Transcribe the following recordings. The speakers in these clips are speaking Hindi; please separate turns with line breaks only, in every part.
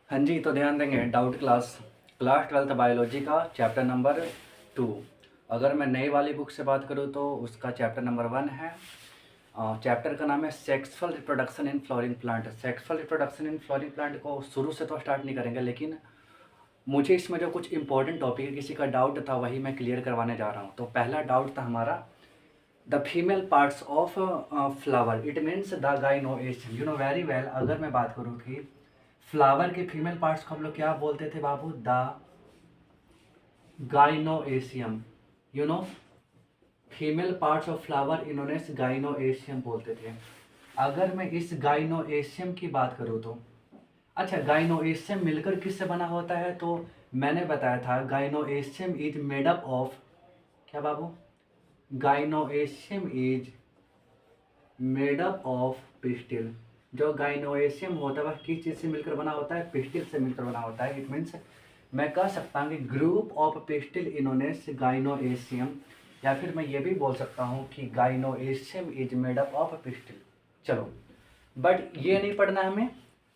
हाँ जी, तो ध्यान देंगे doubt class class 12th biology का चैप्टर नंबर 2। अगर मैं नई वाली बुक से बात करूँ तो उसका चैप्टर नंबर 1 है। चैप्टर का नाम है sexual reproduction in flowering plant. Sexual reproduction in flowering plant को शुरू से तो स्टार्ट नहीं करेंगे, लेकिन मुझे इसमें जो कुछ इंपॉर्टेंट टॉपिक है, किसी का डाउट था, वही मैं क्लियर करवाने जा रहा हूँ। तो पहला डाउट था हमारा, the female parts of flower it means the gynoecium. You know very well, अगर मैं बात करूँ कि फ्लावर के फीमेल पार्ट्स को हम लोग क्या बोलते थे बाबू? The gynoecium. You know female parts of flower इन्होंने गाइनोएशियम बोलते थे। अगर मैं इस गाइनोएशियम की बात करूँ तो अच्छा, गाइनोएशियम मिलकर किससे बना होता है? तो मैंने बताया था gynoecium is made up of क्या बाबू? Gynoecium is made up of pistil. जो गाइनोएशियम होता है वह किस चीज़ से मिलकर बना होता है? पिस्टिल से मिलकर बना होता है। इट मीन्स मैं कह सकता हूँ कि group of pistil known as gynoecium, या फिर मैं ये भी बोल सकता हूँ कि gynoecium is made up of pistil. चलो, बट ये नहीं पढ़ना हमें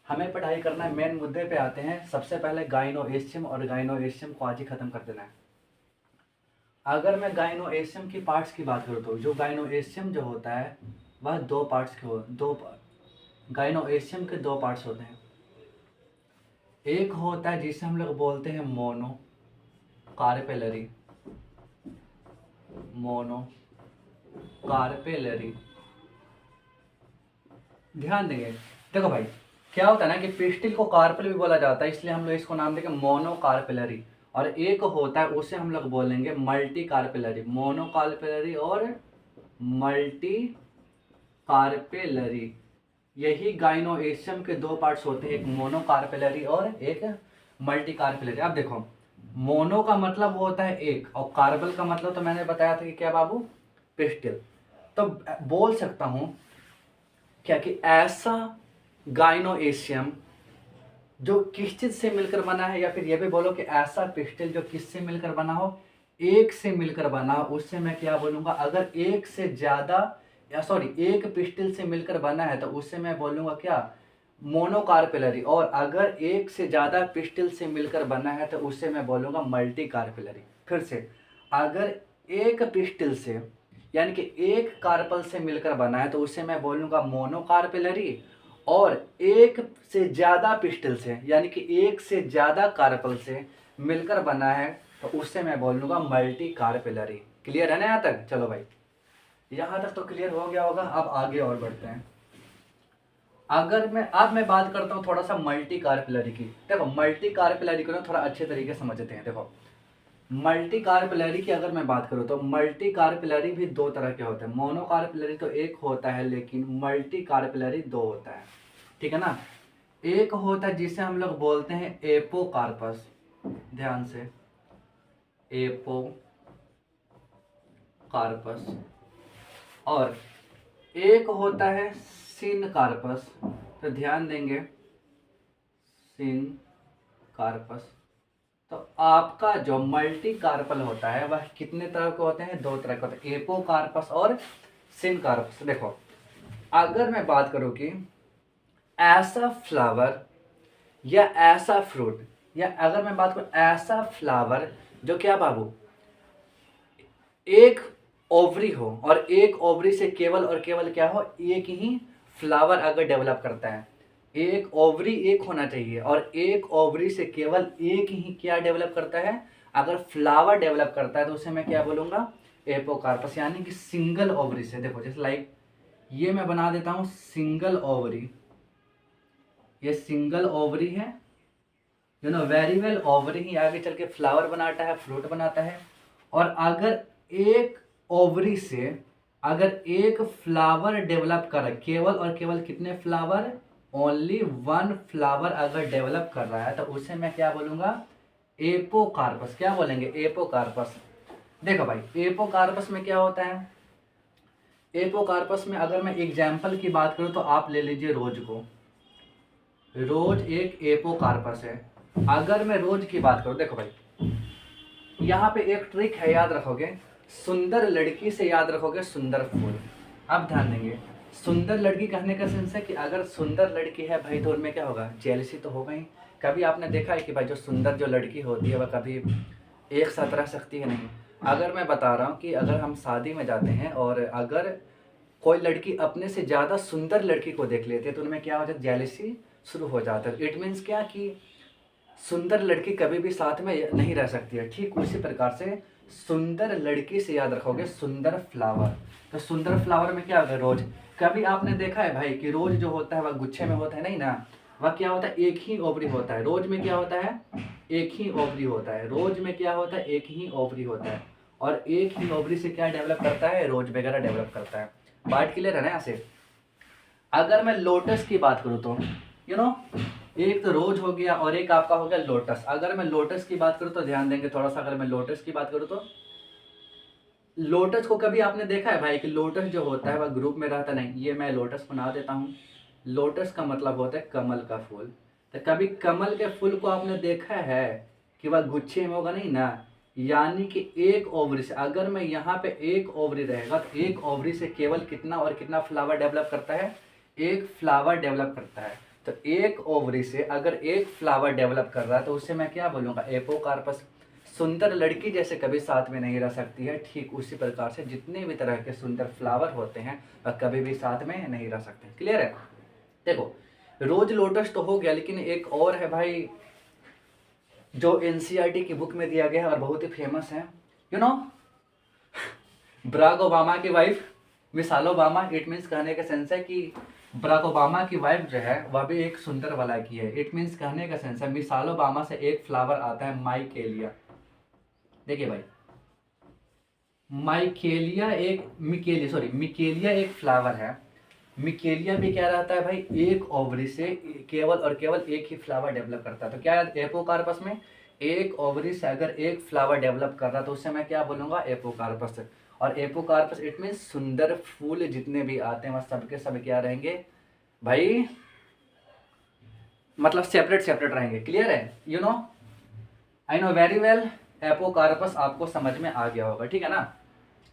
हमें पढ़ाई करना है। मेन मुद्दे पे आते हैं। सबसे पहले गाइनोएशियम, और गाइनोएशियम को आज ही खत्म कर देना है। अगर मैं गाइनोएशियम की पार्ट्स की बात करूँ तो जो गाइनोएशियम जो होता है वह दो पार्ट्स के गाइनोएशियम के दो पार्ट्स होते हैं। एक होता है जिसे हम लोग बोलते हैं मोनो कार्पेलरी। मोनो कार्पेलरी, ध्यान देंगे। देखो भाई, क्या होता है ना कि पिस्टिल को कार्पेल भी बोला जाता है, इसलिए हम लोग इसको नाम देंगे मोनो कार्पेलरी। और एक होता है उसे हम लोग बोलेंगे मल्टी कार्पेलरी। मोनो कार्पेलरी और मल्टी कार्पेलरी, यही गाइनोएशियम के दो पार्ट्स होते हैं, एक मोनो कार्पेलरी और एक मल्टी कार्पेलरी। अब देखो, मोनो का मतलब होता है एक, और कार्बल का मतलब तो मैंने बताया था कि क्या बाबू? पिस्टिल। तो बोल सकता हूं क्या कि ऐसा गाइनोएशियम जो किस चीज से मिलकर बना है, या फिर ये भी बोलो कि ऐसा पिस्टिल जो किससे मिलकर बना हो? एक से मिलकर बना हो, उससे मैं क्या बोलूंगा? अगर एक से ज्यादा, या सॉरी, एक पिस्टिल से मिलकर बना है तो उससे मैं बोलूंगा क्या? मोनोकार्पेलरी। और अगर एक से ज्यादा पिस्टिल से मिलकर बना है तो उससे मैं बोलूंगा मल्टी कार्पेलरी। फिर से, अगर एक पिस्टिल से यानी कि एक कार्पल से मिलकर बना है तो उससे मैं बोलूंगा मोनोकार्पेलरी। और एक से ज्यादा पिस्टल से यानी कि एक से ज्यादा कार्पल से मिलकर बना है तो उससे मैं बोलूंगा मल्टी कार्पेलरी। क्लियर है ना यहाँ तक? चलो भाई, यहाँ तक तो क्लियर हो गया होगा। अब आगे और बढ़ते हैं। अगर मैं बात करता हूँ थोड़ा सा मल्टी कार्पेलरी की। देखो, मल्टी कार्पेलरी को ना थोड़ा अच्छे तरीके से समझते हैं। देखो, मल्टी कार्पेलरी की अगर मैं बात करूँ तो मल्टी कार्पेलरी भी दो तरह के होते हैं। मोनो कार्पेलरी तो एक होता है, लेकिन मल्टी कार्पेलरी दो होता है। ठीक है ना? एक होता है जिसे हम लोग बोलते हैं एपोकार्पस। ध्यान से, एपोकार्पस। और एक होता है सिनकार्पस। तो ध्यान देंगे, सिनकार्पस। तो आपका जो मल्टी कार्पल होता है वह कितने तरह के होते हैं? दो तरह के होते हैं, एपोकार्पस और सिनकार्पस। देखो, अगर मैं बात करूं कि ऐसा फ्लावर या ऐसा फ्रूट, या अगर मैं बात करूं ऐसा फ्लावर जो क्या बाबू? एक ओवरी हो, और एक ओवरी से केवल और केवल क्या हो? एक ही फ्लावर अगर डेवलप करता है। एक ओवरी एक होना चाहिए, और एक ओवरी से केवल एक ही क्या डेवलप करता है? अगर फ्लावर डेवलप करता है तो उसे मैं क्या बोलूंगा? एपोकार्पस, यानी कि सिंगल ओवरी से। देखो, जैसे लाइक ये मैं बना देता हूं सिंगल ओवरी। ये सिंगल ओवरी है, you know very well. Ovary ही आगे चल के फ्लावर बनाता है, फ्रूट बनाता है। और अगर एक ओवरी से अगर एक फ्लावर डेवलप कर, केवल और केवल कितने फ्लावर? ओनली वन फ्लावर अगर डेवलप कर रहा है तो उसे मैं क्या बोलूंगा? एपोकार्पस। क्या बोलेंगे? एपोकार्पस। देखो भाई, एपोकार्पस में क्या होता है? एपोकार्पस में अगर मैं एग्जाम्पल की बात करूं तो आप ले लीजिए रोज को। रोज एक एपोकार्पस है। अगर मैं रोज की बात करूं, देखो भाई, यहाँ पे एक ट्रिक है, याद रखोगे। सुंदर लड़की से याद रखोगे सुंदर फूल। अब ध्यान देंगे, सुंदर लड़की कहने का सेंस है कि अगर सुंदर लड़की है भाई तो उनमें क्या होगा, जेलसी तो होगा ही। कभी आपने देखा है कि भाई जो सुंदर जो लड़की होती है वह कभी एक साथ रह सकती है? नहीं। अगर मैं बता रहा हूँ कि अगर हम शादी में जाते हैं और अगर कोई लड़की अपने से ज़्यादा सुंदर लड़की को देख लेती है तो उनमें क्या हो जाता है, जेलसी शुरू हो जाता है। इट मीन्स क्या कि सुंदर लड़की कभी भी साथ में नहीं रह सकती है। ठीक उसी प्रकार से सुंदर लड़की से याद रखोगे सुंदर फ्लावर। तो सुंदर फ्लावर में क्या होगा, रोज। कभी आपने देखा है भाई कि रोज जो होता है वह गुच्छे में होता है? नहीं ना। वह क्या होता है, एक ही ओवरी होता है। रोज में क्या होता है, एक ही ओवरी होता है। रोज में क्या होता है, एक ही ओवरी होता है। और एक ही ओवरी से क्या डेवलप करता है, रोज वगैरह डेवलप करता है। बात क्लियर है ना यहाँ से? अगर मैं लोटस की बात करूँ तो यू नो एक तो रोज हो गया और एक आपका हो गया लोटस। अगर मैं लोटस की बात करूँ तो ध्यान देंगे थोड़ा सा। अगर मैं लोटस की बात करूँ तो लोटस को कभी आपने देखा है भाई कि लोटस जो होता है वह ग्रुप में रहता नहीं? ये मैं लोटस बना देता हूँ। लोटस का मतलब होता है कमल का फूल। तो कभी कमल के फूल को आपने देखा है कि वह गुच्छे में होगा? नहीं ना। यानी कि एक ओवरी से, अगर मैं यहाँ पे एक ओवरी रहेगा तो एक ओवरी से केवल कितना और कितना फ्लावर डेवलप करता है, एक फ्लावर डेवलप करता है। तो एक ओवरी से अगर एक फ्लावर डेवलप कर रहा है तो उससे मैं क्या बोलूँगा, एपोकार्पस। सुंदर लड़की जैसे कभी साथ में नहीं रह सकती है, ठीक उसी प्रकार से जितने भी तरह के सुंदर फ्लावर होते हैं वह कभी भी साथ में नहीं रह सकते। क्लियर है? देखो, रोज लोटस तो हो गया, लेकिन एक और है भाई जो एनसीईआरटी की बुक में दिया गया है और बहुत ही फेमस है। यू नो बराक ओबामा की वाइफ मिसाल ओबामा। इट मीन्स कहने का सेंस है कि बराक ओबामा की वाइफ जो है वह भी एक सुंदर वाला की है। इट मीन्स कहने का सेंस है मिसाल ओबामा से एक फ्लावर आता है माइकेलिया। देखिए भाई, मिकेलिया एक फ्लावर है। मिकेलिया भी क्या रहता है भाई, एक ओवरी से केवल और केवल एक ही फ्लावर डेवलप करता है। तो क्या है एपोकार्पस में, एक ओवरी से अगर एक फ्लावर डेवलप कर रहा है तो उससे मैं क्या बोलूंगा, एपोकार्पस। और एपोकार्पस इट मीन सुंदर फूल जितने भी आते हैं वह सबके सब क्या रहेंगे भाई, मतलब सेपरेट सेपरेट रहेंगे। क्लियर है? You no I know very well. Apocarpous आपको समझ में आ गया होगा, ठीक है ना?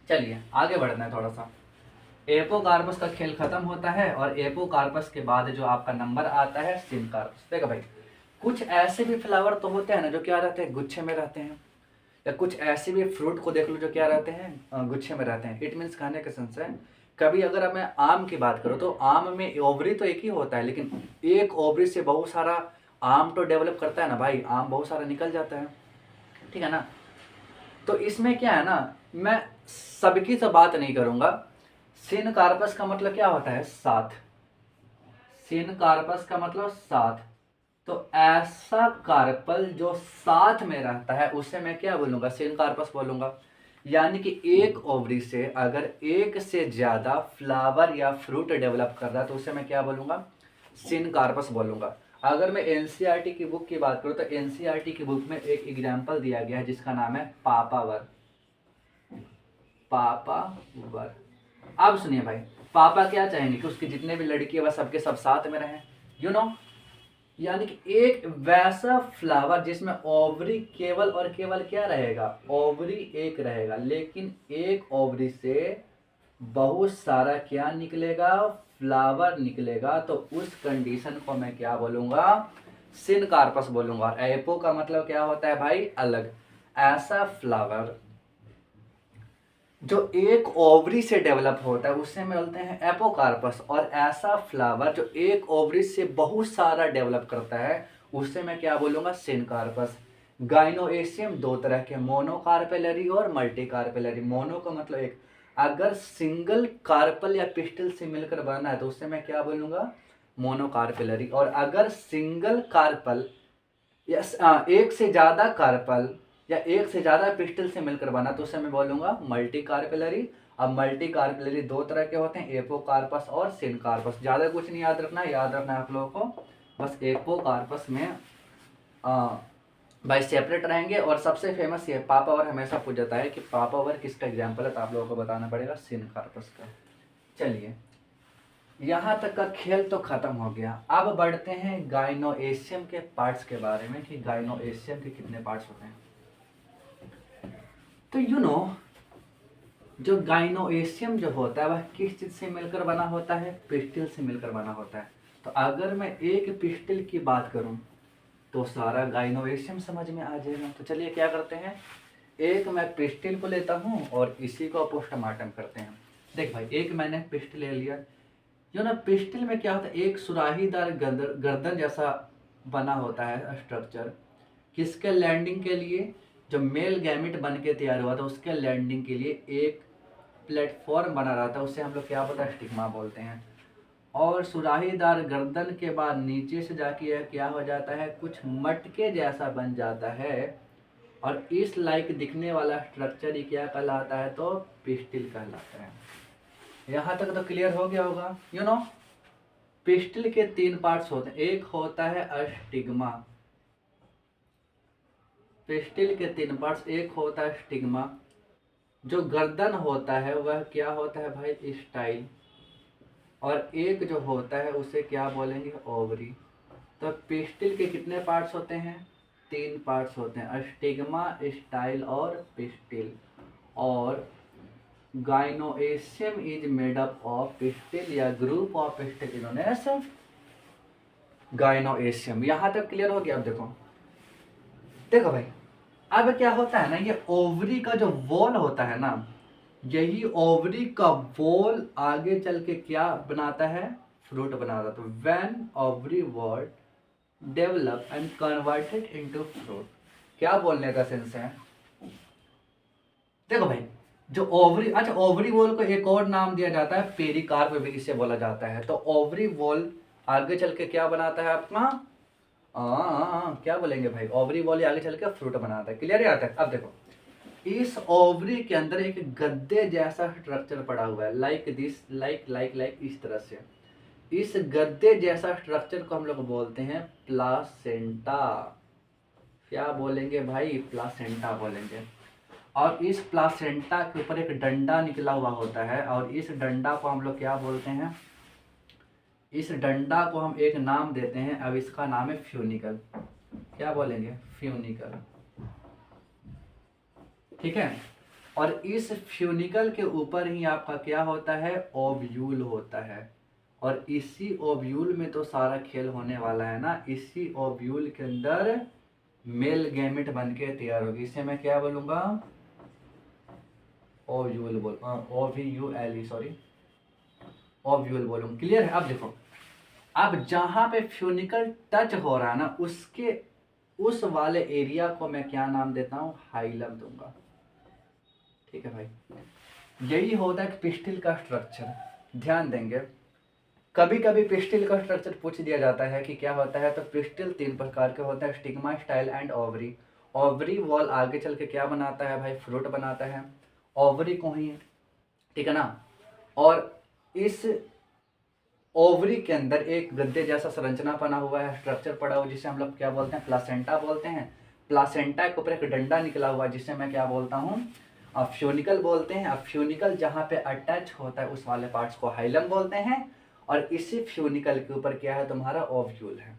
चलिए आगे बढ़ना है थोड़ा सा। एपोकार्पस का खेल खत्म होता है और एपोकार्पस के बाद जो आपका नंबर आता है सिनकार्पस। देखो भाई, कुछ ऐसे भी फ्लावर तो होते हैं ना जो क्या रहते हैं, गुच्छे में रहते हैं। या कुछ ऐसे भी फ्रूट को देख लो जो क्या रहते हैं, गुच्छे में रहते हैं। इट मीन्स खाने का सेंस है, कभी अगर मैं आम की बात करूँ तो आम में ओवरी तो एक ही होता है, लेकिन एक ओवरी से बहुत सारा आम तो डेवलप करता है ना भाई, आम बहुत सारा निकल जाता है। ठीक है ना? तो इसमें क्या है ना, मैं सबकी तो बात नहीं करूंगा। सिन कार्पस का मतलब क्या होता है, साथ। सिन कार्पस का मतलब साथ। तो ऐसा कार्पल जो साथ में रहता है उसे मैं क्या बोलूंगा, सिन कार्पस बोलूंगा। यानी कि एक ओवरी से अगर एक से ज्यादा फ्लावर या फ्रूट डेवलप कर रहा है तो उसे मैं क्या बोलूंगा, सिन कार्पस बोलूंगा। अगर मैं एनसीईआरटी की बुक की बात करूं तो एनसीईआरटी की बुक में एक एग्जाम्पल दिया गया है जिसका नाम है पापावर। पापावर। अब सुनिए भाई, पापा क्या चाहेंगे कि उसके जितने भी लड़की है वह सबके सब साथ में रहें। यू नो यानी कि एक वैसा फ्लावर जिसमें ओवरी केवल और केवल क्या रहेगा, ओवरी एक रहेगा, लेकिन एक ओवरी से बहुत सारा क्या निकलेगा, फ्लावर निकलेगा। तो उस कंडीशन को मैं क्या बोलूंगा, सिनकार्पस बोलूंगा। और एपो का मतलब क्या होता है भाई, अलग। ऐसा फ्लावर जो एक ओवरी से डेवलप होता है उससे मिलते हैं एपोकार्पस। और ऐसा फ्लावर जो एक ओवरी से बहुत सारा डेवलप करता है उससे मैं क्या बोलूंगा, सिनकार्पस। गाइनोएशियम दो तरह के, मोनोकार्पेलरी और मल्टी कार्पेलरी। मोनो का मतलब एक, अगर सिंगल कार्पल या पिस्टल से मिलकर बना है तो उससे मैं क्या बोलूंगा, मोनोकार्पेलरी। और अगर सिंगल कार्पल यस एक से ज्यादा कार्पल या एक से ज्यादा पिस्टल से मिलकर बना तो उसे मैं बोलूंगा मल्टी कार्पेलरी। अब मल्टी कार्पेलरी दो तरह के होते हैं, एपोकार्पस और सिनकार्पस। ज्यादा कुछ नहीं याद रखना है, याद रखना है आप लोगों को बस एपोकार्पस में भाई सेपरेट रहेंगे। और सबसे फेमस ये पापावर हमेशा पूछ जाता है कि पापावर किसका एग्जाम्पल है, तो आप लोगों को बताना पड़ेगा सिनकार्पस का। चलिए यहाँ तक का खेल तो खत्म हो गया। अब बढ़ते हैं गाइनोएशियम के पार्ट्स के बारे में कि गाइनोएशियम के कितने पार्ट्स होते हैं। तो जो गाइनोएशियम जो होता है वह किस चीज से मिलकर बना होता है? पिस्टिल से मिलकर बना होता है। तो अगर मैं एक पिस्टिल की बात करूं तो सारा गाइनोएशियम समझ में आ जाएगा। तो चलिए क्या करते हैं, एक मैं पिस्टिल को लेता हूं और इसी को पोस्टमार्टम करते हैं। देख भाई, एक मैंने पिस्टिल ले लिया। जो ना पिस्टिल में क्या होता है, एक सुराहीदार गर्दन जैसा बना होता है स्ट्रक्चर। किसके लैंडिंग के लिए? जो मेल गैमिट बन के तैयार हुआ था उसके लैंडिंग के लिए एक प्लेटफॉर्म बना रहा था, उसे हम लोग क्या बोलते हैं? स्टिग्मा बोलते हैं। और सुराहीदार गर्दन के बाद नीचे से जाके यह क्या हो जाता है, कुछ मटके जैसा बन जाता है। और इस लाइक दिखने वाला स्ट्रक्चर ही क्या कहलाता है? तो पिस्टिल कहलाता है। यहाँ तक तो क्लियर हो गया होगा। पिस्टिल के 3 पार्ट्स होते हैं। एक होता है अस्टिग्मा। पिस्टिल के 3 पार्ट्स, एक होता है स्टिग्मा। जो गर्दन होता है वह क्या होता है भाई? स्टाइल। और एक जो होता है उसे क्या बोलेंगे? ओवरी। तो पिस्टिल के कितने पार्ट्स होते हैं? 3 पार्ट्स होते हैं, स्टिग्मा, स्टाइल और पिस्टिल। और gynoecium is made up of pistil या group of pistil known as gynoecium. यहाँ तक क्लियर हो गया। अब देखो देखो भाई, अब क्या होता है ना, ये ओवरी का जो वॉल होता है ना, यही ओवरी का वॉल आगे चल के क्या बनाता है? फ्रूट बनाता है। तो when ovary wall develop and converted into fruit, क्या बोलने का सेंस है? देखो भाई, जो ओवरी, अच्छा ओवरी वॉल को एक और नाम दिया जाता है पेरिकार्प भी इसे बोला जाता है। तो ओवरी वॉल आगे चल के क्या बनाता है अपना? क्या बोलेंगे भाई? ओवरी वॉल आगे चल के फ्रूट बनाता है। क्लियर है यहाँ तक? अब देखो, इस ओवरी के अंदर एक गद्दे जैसा स्ट्रक्चर पड़ा हुआ है, लाइक दिस, लाइक इस तरह से। इस गद्दे जैसा स्ट्रक्चर को हम लोग बोलते हैं प्लासेंटा। क्या बोलेंगे भाई? प्लासेंटा बोलेंगे। और इस प्लासेंटा के ऊपर एक डंडा निकला हुआ होता है, और इस डंडा को हम लोग क्या बोलते हैं? इस डंडा को हम एक नाम देते हैं। अब इसका नाम है फ्यूनिकल। क्या बोलेंगे? फ्यूनिकल। ठीक है। और इस फ्यूनिकल के ऊपर ही आपका क्या होता है? ओव्यूल होता है। और इसी ओव्यूल में तो सारा खेल होने वाला है ना। इसी ओव्यूल के अंदर मेल गैमेट बन के तैयार होगी। इसे मैं क्या बोलूंगा? ओव्यूल बोल, OVULE, सॉरी, ओव्यूल बोलूंगा। क्लियर है? अब देखो, अब जहां पे फ्यूनिकल टच हो रहा है ना, उसके उस वाले एरिया को मैं क्या नाम देता हूं? हाइलम दूंगा। ठीक है भाई, यही होता है पिस्टिल का स्ट्रक्चर। ध्यान देंगे, कभी कभी पिस्टिल का स्ट्रक्चर पूछ दिया जाता है कि क्या होता है। तो पिस्टिल 3 प्रकार के होते हैं, stigma, style and ovary. Ovary wall आगे चल के क्या बनाता है भाई? फ्रूट बनाता है। ओवरी को ही, ठीक है ना। और इस ओवरी के अंदर एक गद्दे जैसा संरचना बना हुआ है, स्ट्रक्चर पड़ा हुआ, जिसे हम लोग क्या बोलते हैं? प्लासेंटा बोलते हैं। प्लासेंटा के ऊपर एक डंडा निकला हुआ है, जिसे मैं क्या बोलता हूँ? अब फ्यूनिकल बोलते हैं। अब फ्यूनिकल जहाँ पे अटैच होता है उस वाले पार्ट्स को हाइलम बोलते हैं। और इसी फ्यूनिकल के ऊपर क्या है तुम्हारा? ओव्यूल है।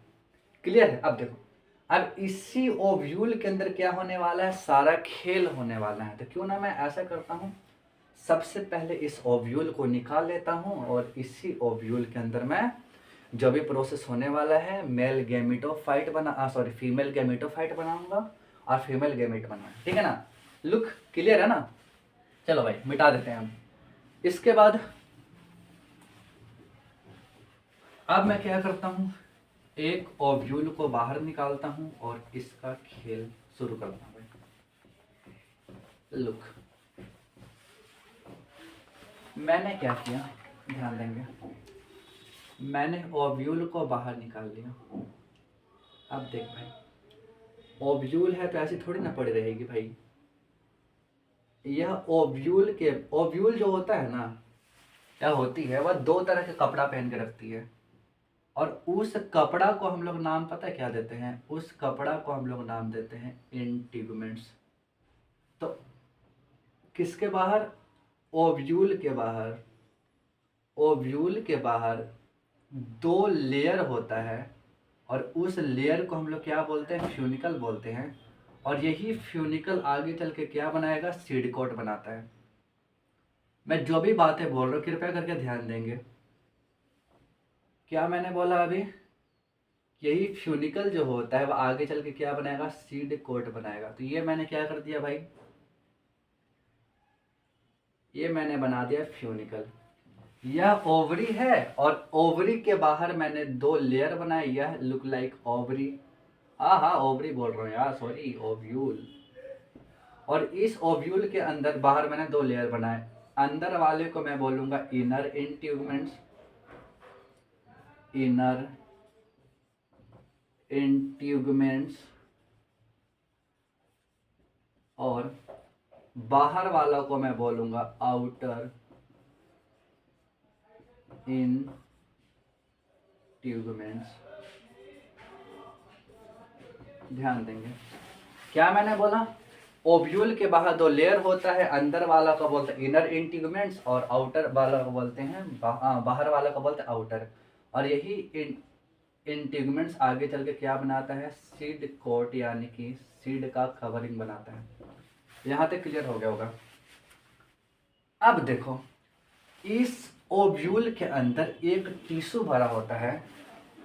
क्लियर है? अब देखो, अब इसी ओव्यूल के अंदर क्या होने वाला है? सारा खेल होने वाला है। तो क्यों ना मैं ऐसा करता हूँ, सबसे पहले इस ओव्यूल को निकाल लेता हूँ, और इसी ओव्यूल के अंदर मैं जो भी प्रोसेस होने वाला है, मेल गैमेटोफाइट फीमेल गैमेटोफाइट बनाऊंगा और फीमेल गैमेट बनाऊंगा। ठीक है ना? लुक क्लियर है ना? चलो भाई, मिटा देते हैं हम। इसके बाद अब मैं क्या करता हूँ, एक ओव्यूल को बाहर निकालता हूँ और इसका खेल शुरू करता हूँ भाई। लुक, मैंने क्या किया, ध्यान देंगे, मैंने ओव्यूल को बाहर निकाल लिया। अब देख भाई, ओव्यूल है तो ऐसी थोड़ी ना पड़ी रहेगी भाई। यह ओव्यूल जो होता है ना, क्या होती है, वह 2 तरह के कपड़ा पहन के रखती है। और उस कपड़ा को हम लोग नाम पता है क्या देते हैं? उस कपड़ा को हम लोग नाम देते हैं इंटीगुमेंट्स। तो किसके बाहर? ओव्यूल के बाहर। ओव्यूल के बाहर 2 लेयर होता है, और उस लेयर को हम लोग क्या बोलते हैं? फ्यूनिकल बोलते हैं। और यही फ्यूनिकल आगे चल के क्या बनाएगा? सीड कोट बनाता है। मैं जो भी बातें बोल रहा हूँ कृपया करके ध्यान देंगे। क्या मैंने बोला अभी? यही फ्यूनिकल जो होता है वह आगे चल के क्या बनाएगा, सीड कोट बनाएगा। तो ये मैंने क्या कर दिया भाई, ये मैंने बना दिया फ्यूनिकल। यह ओवरी है और ओवरी के बाहर मैंने दो लेयर बनाए, यह लुक लाइक ओवरी। हाँ हाँ ओवरी बोल रहा हूँ यार, सॉरी ओव्यूल। और इस ओव्यूल के अंदर बाहर मैंने दो लेयर बनाए। अंदर वाले को मैं बोलूंगा इनर इंट्यूगमेंट्स, इनर इंट्यूगमेंट्स, और बाहर वाला को मैं बोलूंगा आउटर इंट्यूगमेंट्स। ध्यान देंगे क्या मैंने बोला, ओव्यूल के बाहर दो लेयर होता है, अंदर वाला को बोलते हैं इनर इंट्यूगमेंट्स और आउटर वाला को बोलते हैं बाहर वाला को बोलते हैं आउटर। और यही इंट्यूगमेंट्स आगे चल के क्या बनाता है, सीड कोट यानी कि सीड का कवरिंग बनाता है। यहाँ तक क्लियर हो गया होगा। अब देखो इस ओव्यूल के अंदर एक टिश्यू भरा होता है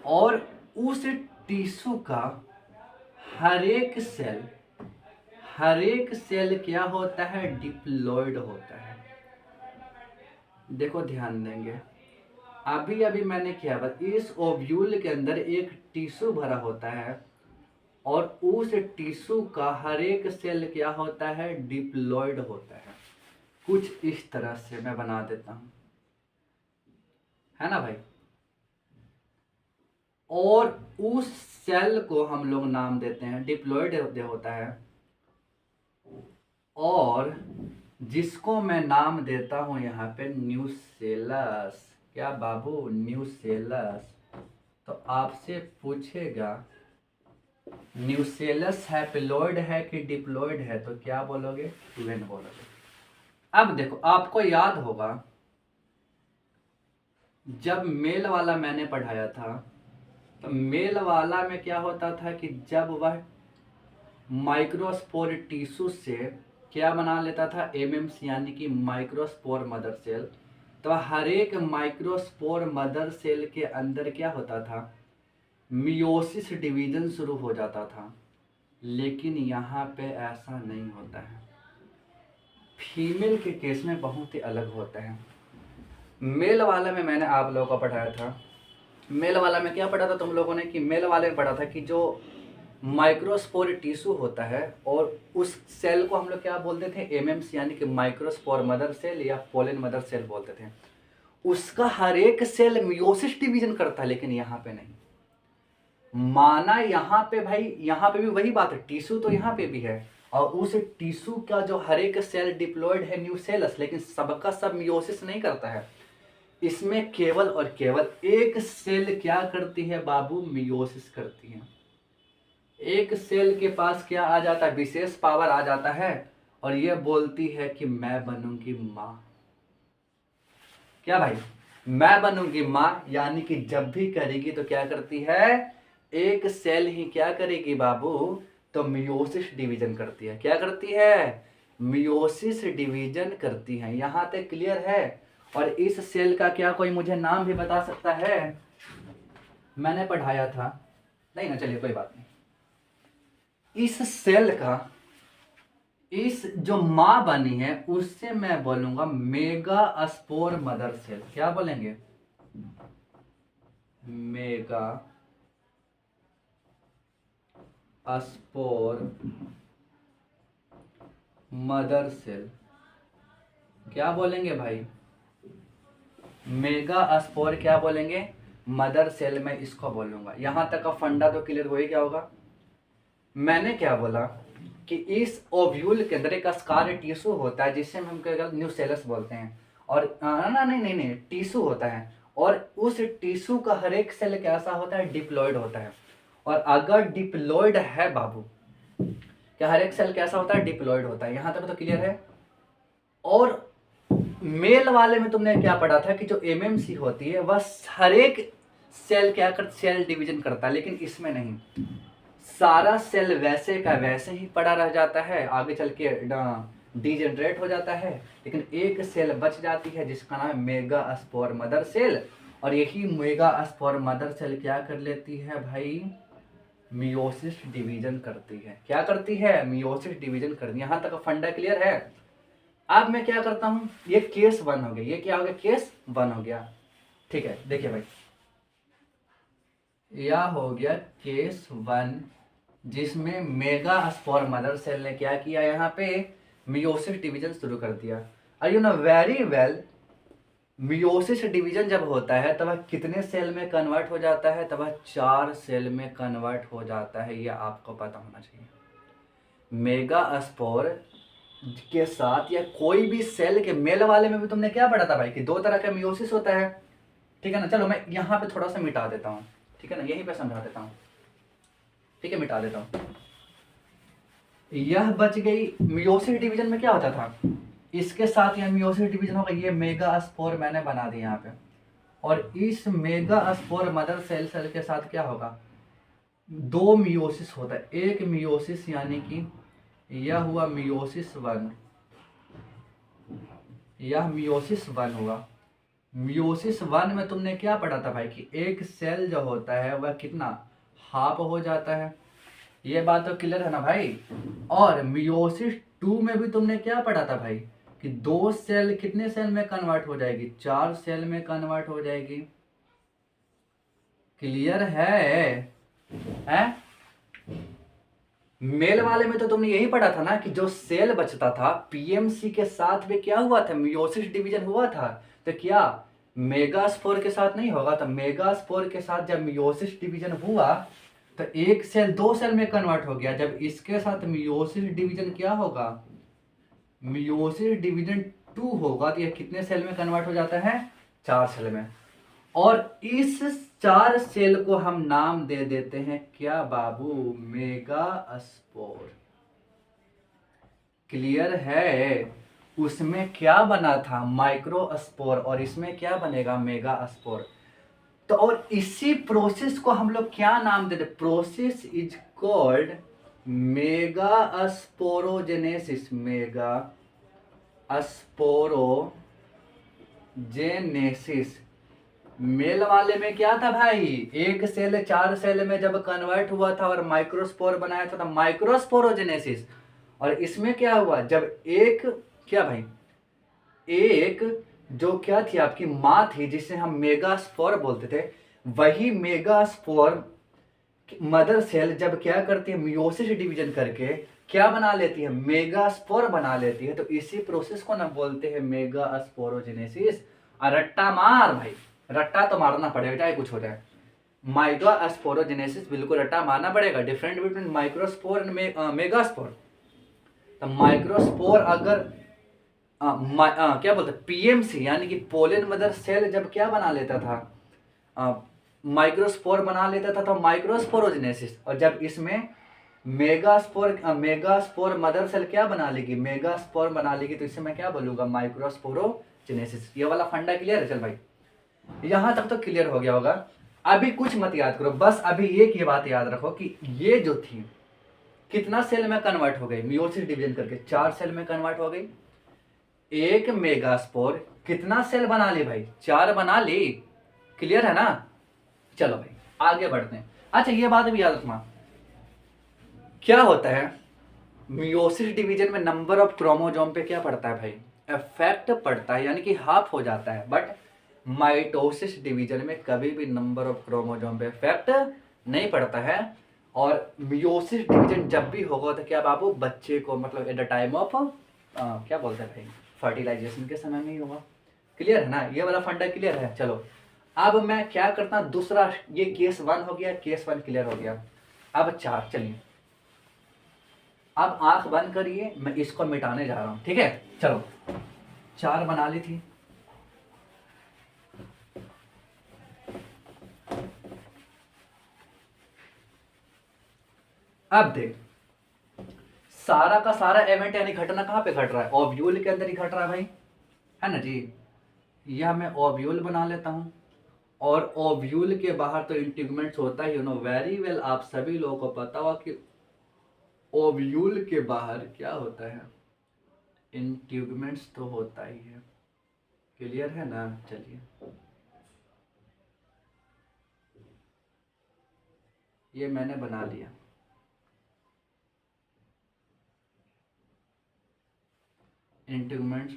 और उस टिश्यू का हर एक सेल क्या होता है, डिप्लॉयड होता है। देखो ध्यान देंगे, अभी अभी मैंने क्या बताया, इस ओव्यूल के अंदर एक टिश्यू भरा होता है और उस टिश्यू का हर एक सेल क्या होता है, डिप्लॉयड होता है। कुछ इस तरह से मैं बना देता हूं, है ना भाई। और उस सेल को हम लोग नाम देते हैं डिप्लॉयड होता है, और जिसको मैं नाम देता हूं यहाँ पे न्यूसेलस। क्या बाबू, न्यूसेलस। तो आपसे पूछेगा न्यूसेलस हैप्लॉयड है कि डिप्लॉयड है, तो क्या बोलोगे, ट्विन बोलोगे। अब देखो आपको याद होगा जब मेल वाला मैंने पढ़ाया था, तो मेल वाला में क्या होता था कि जब वह माइक्रोस्पोर टिश्यू से क्या बना लेता था, एमएम्स यानी कि माइक्रोस्पोर मदर सेल, तो हर एक माइक्रोस्पोर मदर सेल के अंदर क्या होता था, मियोसिस डिवीजन शुरू हो जाता था। लेकिन यहाँ पे ऐसा नहीं होता है, फीमेल के केस में बहुत ही अलग होता है। मेल वाला में मैंने आप लोगों को पढ़ाया था, मेल वाला में क्या पढ़ा था तुम लोगों ने, कि मेल वाले में पढ़ा था कि जो माइक्रोस्पोर टिश्यू होता है और उस सेल को हम लोग क्या बोलते थे, एमएम्स यानी कि माइक्रोस्पोर मदर सेल या पोलन मदर सेल बोलते थे। उसका हर एक सेल मियोसिस डिवीजन करता है, लेकिन यहाँ पे नहीं। माना यहाँ पे भाई, यहाँ पे भी वही बात है, टिश्यू तो यहाँ पे भी है और उस टिश्यू का जो हर एक सेल डिप्लॉयड है न्यूसेलस, लेकिन सबका सब मियोसिस नहीं करता है। इसमें केवल और केवल एक सेल क्या करती है बाबू, मियोसिस करती है। एक सेल के पास क्या आ जाता है, विशेष पावर आ जाता है और ये बोलती है कि मैं बनूंगी मां। क्या भाई, मैं बनूंगी मां, यानी कि जब भी करेगी तो क्या करती है, एक सेल ही क्या करेगी बाबू, तो मियोसिस डिवीजन करती है। क्या करती है, मियोसिस डिवीजन करती है। यहां तक क्लियर है। और इस सेल का क्या कोई मुझे नाम भी बता सकता है, मैंने पढ़ाया था नहीं ना, चलिए कोई बात नहीं। इस सेल का, इस जो मां बनी है उससे मैं बोलूंगा मेगा स्पोर मदर सेल। क्या बोलेंगे, मेगा स्पोर मदर सेल। क्या बोलेंगे भाई, मेगा स्पोर क्या बोलेंगे, मदर सेल में इसको बोलूंगा। यहां तक का फंडा तो क्लियर हो ही गया होगा। मैंने क्या बोला कि इस ओव्यूल के अंदर एक स्कार टिश्यू होता है जिससे हम न्यूसेलस बोलते हैं, और ना नहीं नहीं नहीं टिश्यू होता है, और उस टिश्यू का हर एक सेल कैसा होता है, डिप्लॉयड होता है। और अगर डिप्लॉयड है बाबू, क्या हर एक सेल कैसा होता है, डिप्लॉयड होता है। यहां तक तो क्लियर है। और मेल वाले में तुमने क्या पढ़ा था कि जो एमएमसी होती है वह हर एक सेल क्या कर, सेल डिवीजन करता है, लेकिन इसमें नहीं। सारा सेल वैसे का वैसे ही पड़ा रह जाता है, आगे चल के डिजेनरेट हो जाता है, लेकिन एक सेल बच जाती है जिसका नाम है मेगा स्पोर मदर सेल। और यही मेगा स्पोर मदर सेल क्या कर लेती है भाई, मियोसिस डिवीजन करती है। क्या करती है, मियोसिस डिवीजन करती है। यहाँ तक फंडा क्लियर है। अब मैं क्या करता हूँ, ये केस 1 हो गया, ये क्या हो गया, केस 1 हो गया। ठीक है, देखिए भाई, यह हो गया केस 1, जिसमें मेगा स्पोर मदर सेल ने क्या किया, यहाँ पे मियोसिस डिवीजन शुरू कर दिया। और you know very well, meiosis division जब होता है तब वह कितने सेल में कन्वर्ट हो जाता है, तब वह 4 सेल में कन्वर्ट हो जाता है। यह आपको पता होना चाहिए। मेगा स्पोर के साथ या कोई भी सेल के मेल वाले में भी तुमने क्या पढ़ा था भाई कि 2 तरह का मियोसिस होता है। ठीक है ना, चलो मैं यहाँ पे थोड़ा सा मिटा देता हूँ, ठीक है ना, यहीं पे समझा देता हूँ। ठीक है, मिटा देता हूँ। यह बच गई। मियोसिस डिवीजन में क्या होता था, इसके साथ यह मियोसिस डिवीजन होगा, ये मेगा स्पोर मैंने बना दिया यहाँ पे, और इस मेगा स्पोर मदर सेल के साथ क्या होगा, 2 मियोसिस होता है। एक मियोसिस यानी कि यह हुआ मियोसिस 1, यह मियोसिस 1 हुआ। मियोसिस 1 में तुमने क्या पढ़ा था भाई कि एक सेल जो होता है वह कितना, हाफ हो जाता है। ये बात तो क्लियर है ना भाई। और मियोसिस 2 में भी तुमने क्या पढ़ा था भाई कि 2 सेल कितने सेल में कन्वर्ट हो जाएगी, 4 सेल में कन्वर्ट हो जाएगी। क्लियर है? मेल वाले में तो तुमने यही पढ़ा था ना कि जो सेल बचता था पीएमसी के साथ में क्या हुआ था, मियोसिस डिवीजन हुआ था। तो क्या मेगास्पोर के साथ नहीं होगा, तो मेगास्पोर के साथ जब मियोसिस डिवीजन हुआ तो एक सेल 2 सेल में कन्वर्ट हो गया। जब इसके साथ मियोसिस डिवीजन क्या होगा, मियोसिस डिवीजन 2 होगा, तो यह कितने सेल में कन्वर्ट हो जाता है, 4 सेल में। और इस 4 सेल को हम नाम दे देते हैं क्या बाबू, मेगा स्पोर। क्लियर है? उसमें क्या बना था, माइक्रोस्पोर, और इसमें क्या बनेगा, मेगा स्पोर। तो और इसी प्रोसेस को हम लोग क्या नाम देते, process is called megasporogenesis, megasporogenesis. Male वाले में क्या था भाई, एक सेल 4 सेल में जब कन्वर्ट हुआ था और माइक्रोस्पोर बनाया था, माइक्रोस्पोरोजेनेसिस। और इसमें क्या हुआ, जब एक क्या भाई, एक जो क्या थी आपकी माँ थी जिसे हम मेगास्पोर बोलते थे, वही मेगास्पोर मदर सेल जब क्या करती है, मियोसिस डिवीजन करके क्या बना लेती है, मेगास्पोर बना लेती है। तो इसी प्रोसेस को ना बोलते हैं मेगास्पोरोजेनेसिस। और रट्टा मार भाई, रट्टा तो मारना पड़ेगा चाहे कुछ हो जाए। माइक्रोस्पोरोजेनेसिस बिल्कुल रट्टा मारना पड़ेगा। Different between microspore and megaspore. तो माइक्रोस्पोर अगर क्या बोलते हैं, पीएमसी यानी कि पोलन मदर सेल जब क्या बना लेता था, माइक्रोस्पोर बना लेता था, तो माइक्रोस्पोरोजेनेसिस। और जब इसमें मेगास्पोर मदर सेल क्या बना लेगी, मेगास्पोर बना लेगी, तो इसे मैं क्या बोलूंगा, माइक्रोस्पोरोजेनेसिस। ये वाला फंडा क्लियर है? चल भाई, यहां तक तो क्लियर हो गया होगा। अभी कुछ मत याद करो, बस अभी एक ये बात याद रखो कि ये जो थी कितना सेल में कन्वर्ट हो गई, मियोसिस डिवीजन करके 4 सेल में कन्वर्ट हो गई। एक मेगास्पोर कितना सेल बना ली भाई, 4 बना ली। क्लियर है ना? चलो भाई आगे बढ़ते हैं। अच्छा ये बात भी याद रखना, क्या होता है मियोसिस डिवीजन में नंबर ऑफ क्रोमोसोम पे क्या पड़ता है भाई, इफेक्ट पड़ता है, यानी कि हाफ हो जाता है। बट माइटोसिस डिवीजन में कभी भी नंबर ऑफ क्रोमोसोम पे इफेक्ट नहीं पड़ता है। और मियोसिस डिवीजन जब भी होगा तो क्या बाबू, बच्चे को मतलब एट द टाइम ऑफ क्या बोलते हैं भाई, फर्टिलाइजेशन के समय में ही होगा। क्लियर है ना? ये वाला फंडा क्लियर है? चलो अब मैं क्या करता हूं, दूसरा, ये केस 1 हो गया, केस 1 क्लियर हो गया। अब 4, चलिए अब आंख बंद करिए, मैं इसको मिटाने जा रहा हूं। ठीक है, चलो 4 बना ली थी। अब देख, सारा का सारा इवेंट यानी घटना कहां पे घट रहा है, ओव्यूल के अंदर ही घट रहा है भाई, है ना जी। यह मैं ओव्यूल बना लेता हूं, और ओव्यूल के बाहर तो इंटीग्यूमेंट्स होता ही, यू नो वेरी वेल, आप सभी लोगों को पता होगा कि ओव्यूल के बाहर क्या होता है, इंटीग्यूमेंट्स तो होता ही है, क्लियर है ना। चलिए ये मैंने बना लिया। इंटीग्यूमेंट्स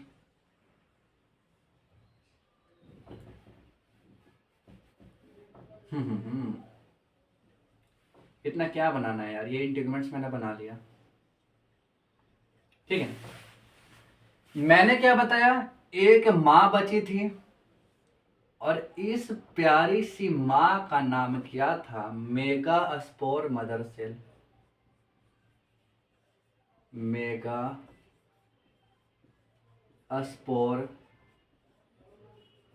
इतना क्या बनाना है यार, ये इंटीग्यूमेंट्स मैंने बना लिया। ठीक है, मैंने क्या बताया, एक माँ बची थी और इस प्यारी सी माँ का नाम क्या था, megaspore mother cell. Megaspore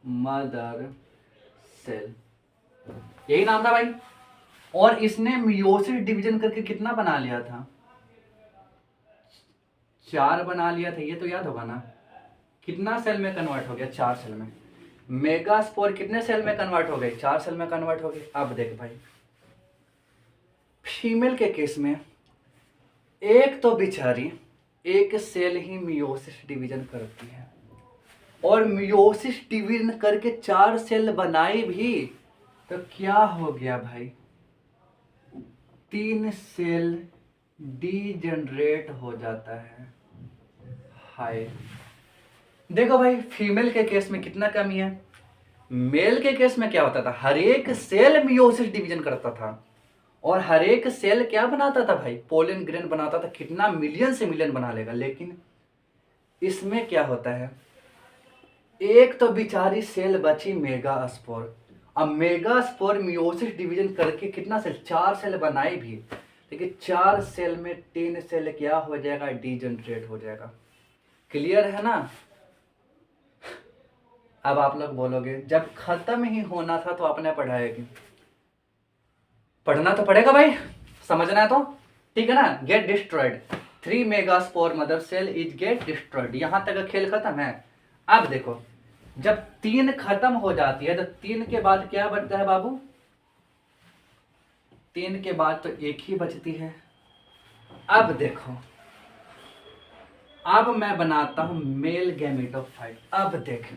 mother cell, यही नाम था भाई। और इसने मियोसिस डिवीजन करके कितना बना लिया था, 4 बना लिया था, ये तो याद होगा ना। कितना सेल में कन्वर्ट हो गया, 4 सेल में। मेगा स्पोर कितने सेल में कन्वर्ट हो गई, 4 सेल में कन्वर्ट हो गई। अब देख भाई, फीमेल के केस में एक तो बेचारी एक सेल ही मियोसिस डिवीजन करती है, और मियोसिस डिवीजन करके 4 सेल बनाई भी तो क्या हो गया भाई, 3 सेल डीजनरेट हो जाता है। हाय देखो भाई, फीमेल के केस में कितना कमी है। मेल के केस में क्या होता था, हर एक सेल मियोसिस डिवीजन करता था, और हर एक सेल क्या बनाता था भाई, पोलन ग्रेन बनाता था, कितना मिलियन से मिलियन बना लेगा। लेकिन इसमें क्या होता है, एक तो बेचारी सेल बची मेगा स्पोर। अब मेगा स्पोर मियोसिस डिवीजन करके कितना सेल, 4 सेल बनाई भी, लेकिन 4 सेल में 3 सेल क्या हो जाएगा, डीजनरेट हो जाएगा। क्लियर है ना। अब आप लोग बोलोगे जब खत्म ही होना था तो आपने पढ़ाया क्यों, पढ़ना तो पड़ेगा भाई, समझना है तो। ठीक है ना, get destroyed, 3 megaspore mother cell is get destroyed, यहां तक खेल खत्म है। अब देखो, जब 3 खत्म हो जाती है तो 3 के बाद क्या बनता है बाबू, 3 के बाद तो एक ही बचती है। अब देखो, अब मैं बनाता हूं मेल गैमेटोफाइट। अब देख,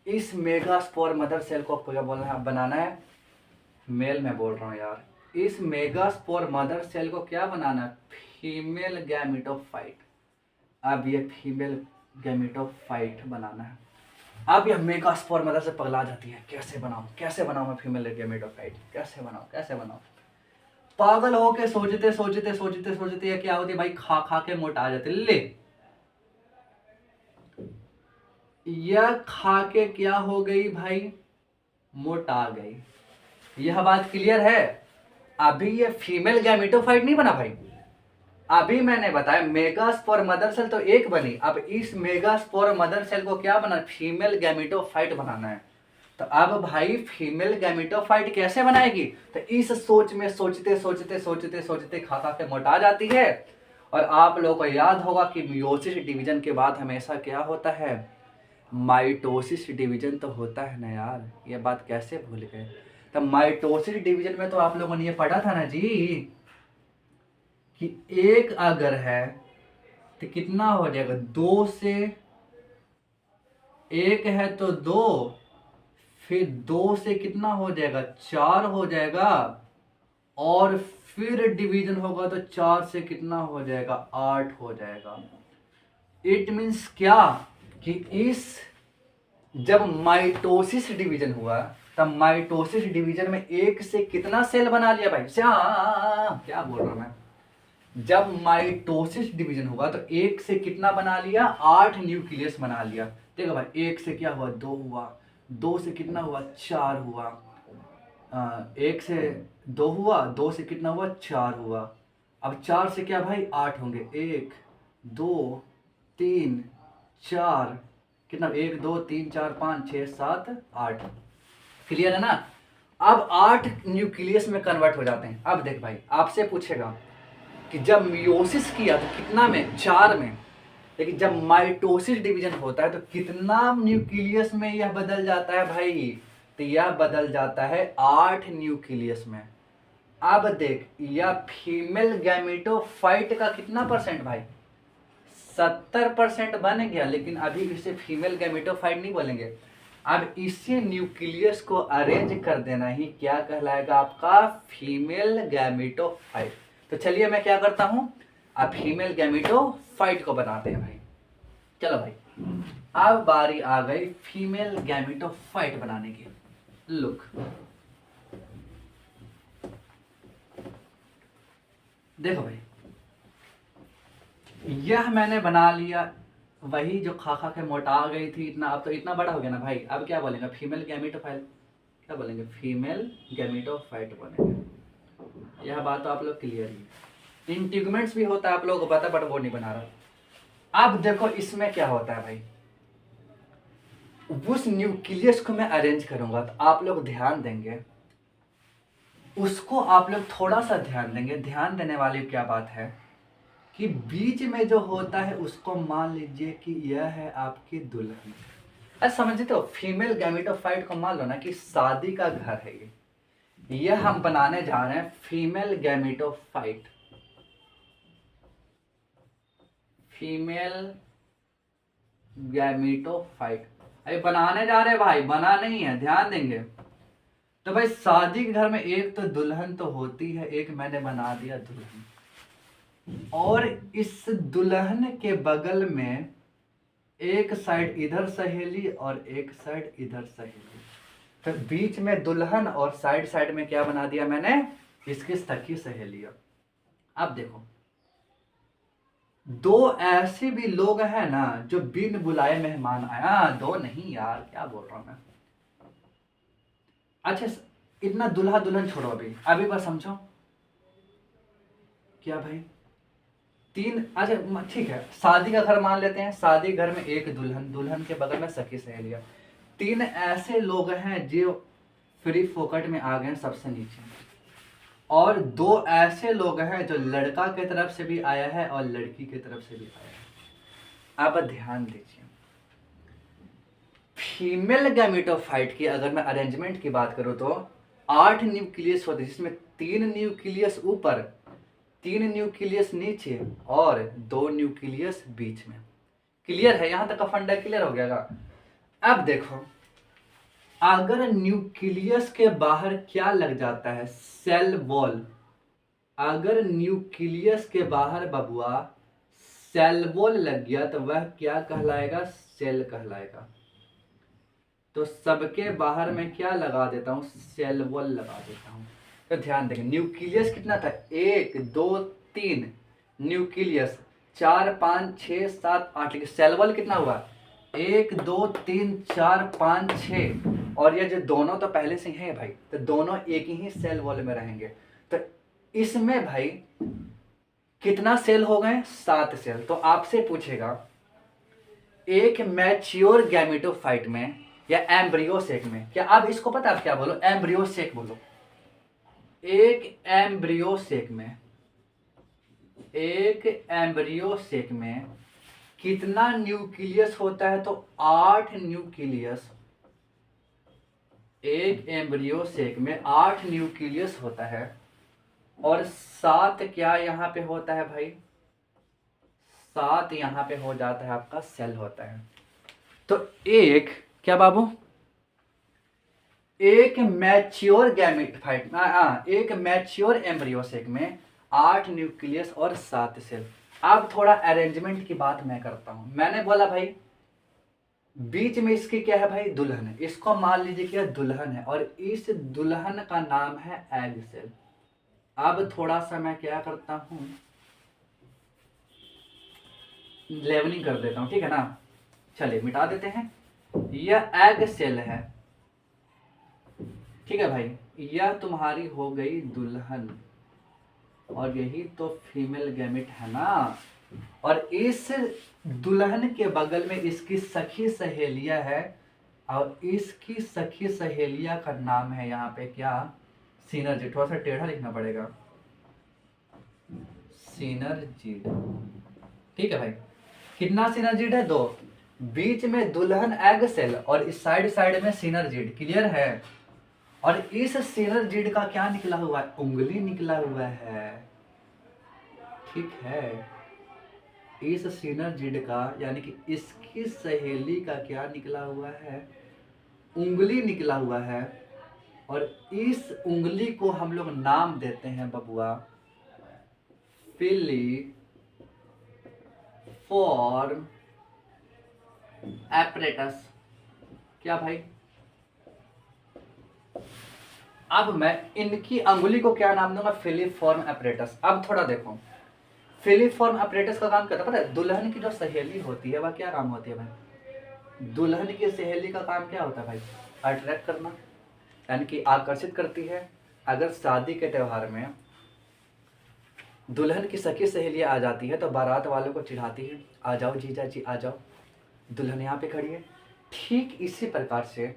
इस मेगा स्पोर मदर सेल को क्या बोलना है, बनाना है मेल में बोल रहा हूं यार, इस मेगा स्पोर मदर सेल को क्या बनाना है, फीमेल गैमेटोफाइट। अब ये फीमेल गैमेटोफाइट बनाना है। अब यह मेगा स्पोर मदर से पगला जाती है, कैसे बनाऊं मैं फीमेल गैमेटोफाइट, कैसे बनाऊं। पागल होके सोचते ये क्या होती है भाई, खा खा के मोटा जाते ले, यह खा के क्या हो गई भाई, मोटा गई। यह बात क्लियर है। अभी ये फीमेल गैमेटोफाइट नहीं बना भाई, अभी मैंने बताया मेगा स्पोर मदर सेल तो एक बनी, अब इस मेगा स्पोर मदर सेल को क्या बना, फीमेल गैमेटोफाइट बनाना है। तो अब भाई फीमेल गैमेटोफाइट कैसे बनाएगी, तो इस सोच में सोचते खा खा के मोटा जाती है। और आप लोगों को याद होगा कि मियोसिस डिवीजन के बाद हमेशा क्या होता है, माइटोसिस डिवीजन तो होता है ना यार, ये बात कैसे भूल गए। तो माइटोसिस डिवीजन में तो आप लोगों ने ये पढ़ा था ना जी, कि एक अगर है तो कितना हो जाएगा, 2 से, एक है तो 2, फिर 2 से कितना हो जाएगा, 4 हो जाएगा, और फिर डिवीजन होगा तो 4 से कितना हो जाएगा, 8 हो जाएगा। इट मीन्स क्या, कि इस जब माइटोसिस डिवीजन हुआ तब माइटोसिस डिवीजन में एक से कितना सेल बना लिया भाई, क्या बोल रहा हूं मैं, जब माइटोसिस डिवीजन हुआ तो एक से कितना बना लिया, 8 न्यूक्लियस बना लिया। देखो भाई, एक से क्या हुआ, 2 हुआ, 2 से कितना हुआ, 4 हुआ, एक से 2 हुआ, 2 से कितना हुआ, 4 हुआ। अब 4 से क्या भाई, 8 होंगे, 1 2 3 4, कितना, 1 2 3 4 5 6 7 8। क्लियर है ना। अब 8 न्यूक्लियस में कन्वर्ट हो जाते हैं। अब देख भाई, आपसे पूछेगा कि जब मियोसिस किया तो कितना में, 4 में, लेकिन जब माइटोसिस डिवीजन होता है तो कितना न्यूक्लियस में यह बदल जाता है भाई, तो यह बदल जाता है 8 न्यूक्लियस में। अब देख, यह फीमेल गैमेटोफाइट का कितना परसेंट भाई, 70% बन गया, लेकिन अभी इसे फीमेल गैमेटोफाइट नहीं बोलेंगे। अब इसी न्यूक्लियस को अरेंज कर देना ही क्या कहलाएगा आपका, फीमेल गैमेटोफाइट। तो चलिए मैं क्या करता हूं, अब फीमेल गैमेटोफाइट को बनाते हैं भाई। चलो भाई, अब बारी आ गई फीमेल गैमेटोफाइट बनाने की। लुक, देखो भाई, यह मैंने बना लिया, वही जो खा खा के मोटा गई थी इतना, अब तो इतना बड़ा हो गया ना भाई। अब क्या बोलेंगे, फीमेल गैमेटोफाइट, क्या बोलेंगे, फीमेल गैमेटोफाइट बोलेंगे। यह बात तो आप लोग क्लियर ही। इंटीग्यूमेंट्स भी होता है आप लोगों को पता, बट वो नहीं बना रहा। अब देखो इसमें क्या होता है भाई, उस न्यूक्लियस को मैं अरेंज करूंगा तो आप लोग ध्यान देंगे, उसको आप लोग थोड़ा सा ध्यान देंगे। ध्यान देने वाली क्या बात है कि बीच में जो होता है उसको मान लीजिए कि यह है आपकी दुल्हन। समझते हो, फीमेल गैमेटोफाइट को मान लो ना कि शादी का घर है यह हम बनाने जा रहे हैं फीमेल गैमेटोफाइट। फीमेल गैमेटोफाइट अरे बनाने जा रहे हैं भाई, बना नहीं है, ध्यान देंगे। तो भाई शादी के घर में एक तो दुल्हन तो होती है, एक मैंने बना दिया दुल्हन, और इस दुल्हन के बगल में एक साइड इधर सहेली और एक साइड इधर सहेली। तो बीच में दुल्हन और साइड साइड में क्या बना दिया मैंने, इसकी सखी सहेलियां। अब देखो, दो ऐसे भी लोग हैं ना जो बिन बुलाए मेहमान आया, दो नहीं यार, क्या बोल रहा हूं मैं। अच्छा, इतना दुल्हा दुल्हन छोड़ो, अभी बस समझो क्या भाई, तीन, अच्छा ठीक है, शादी का घर मान लेते हैं। शादी घर में एक दुल्हन, दुल्हन के बगल में सखी सहेलियां। तीन ऐसे लोग हैं जो फ्री फोकट में आ गए सबसे नीचे, और दो ऐसे लोग हैं जो लड़का की तरफ से भी आया है और लड़की की तरफ से भी आया है। अब ध्यान दीजिए, फीमेल गैमेटोफाइट की अगर मैं अरेंजमेंट की बात करूं तो 8 न्यूक्लियस होते हैं, जिसमें 3 न्यूक्लियस ऊपर, 3 न्यूक्लियस नीचे और 2 न्यूक्लियस बीच में। क्लियर है, यहां तक का फंडा क्लियर हो गया। अब देखो, अगर न्यूक्लियस के बाहर क्या लग जाता है, सेल वॉल। अगर न्यूक्लियस के बाहर बबुआ सेल वॉल लग गया तो वह क्या कहलाएगा, सेल कहलाएगा। तो सबके बाहर में क्या लगा देता हूं, सेल वॉल लगा देता हूं। तो ध्यान देंगे, न्यूक्लियस कितना था, 1 2 3 न्यूक्लियस, 4 5 6 7 8, लेकिन सेल वॉल कितना हुआ, 1 2 3 4 5 6, और ये जो दोनों तो पहले से हैं भाई, तो दोनों एक ही सेल वॉल में रहेंगे। तो इसमें भाई कितना सेल हो गए, 7 सेल। तो आपसे पूछेगा एक मैच्योर गैमेटोफाइट में या एम्ब्रियो सेक में, क्या आप इसको पता है, आप क्या बोलो, एम्ब्रियो सेक बोलो। एक एम्ब्रियो सेक में, एक एम्ब्रियो सेक में कितना न्यूक्लियस होता है, तो 8 न्यूक्लियस। एक एम्ब्रियो सेक में 8 न्यूक्लियस होता है, और 7 क्या यहां पे होता है भाई, 7 यहां पे हो जाता है आपका सेल होता है। तो एक क्या बाबू, एक मैच्योर गैमेटोफाइट, एक मैच्योर एम्ब्रियो सेक में 8 न्यूक्लियस और 7 सेल। अब थोड़ा अरेंजमेंट की बात मैं करता हूं। मैंने बोला भाई बीच में इसकी क्या है भाई, दुल्हन है, इसको मान लीजिए क्या दुल्हन है, और इस दुल्हन का नाम है एग सेल। अब थोड़ा सा मैं क्या करता हूं, लेवलिंग कर देता हूं, ठीक है ना। चलिए मिटा देते हैं, यह एग सेल है, ठीक है भाई, यह तुम्हारी हो गई दुल्हन, और यही तो फीमेल गैमेट है ना। और इस दुल्हन के बगल में इसकी सखी सहेलियां है, और इसकी सखी सहेलिया का नाम है यहाँ पे क्या, सिनर्जिड। थोड़ा सा टेढ़ा लिखना पड़ेगा, सिनर्जिड, ठीक है भाई। कितना सिनर्जिड है, 2। बीच में दुल्हन एग सेल और इस साइड साइड में सिनर्जिड, क्लियर है। और इस सिनर्जिड का क्या निकला हुआ है, उंगली निकला हुआ है, ठीक है। इस सिनर्जिड का यानी कि इसकी सहेली का क्या निकला हुआ है, उंगली निकला हुआ है। और इस उंगली को हम लोग नाम देते हैं बबुआ फिलीफॉर्म एपरेटस। क्या भाई? अब मैं इनकी अंगुली को क्या नाम दूंगा, फिलीफॉर्म एपरेटस। अब थोड़ा देखो, फिलीफॉर्म एपरेटस का काम करता है पता है? दुल्हन की जो सहेली होती है वह क्या काम होती है भाई? दुल्हन की सहेली का काम क्या होता है भाई? अट्रैक्ट करना, यानी कि आकर्षित करती है। अगर शादी के त्योहार में दुल्हन की सखी सहेलियां आ जाती है तो बारात वालों को चिढ़ाती है, आ जाओ जीजा जी आ जाओ, दुल्हन यहाँ पे खड़ी है। ठीक इसी प्रकार से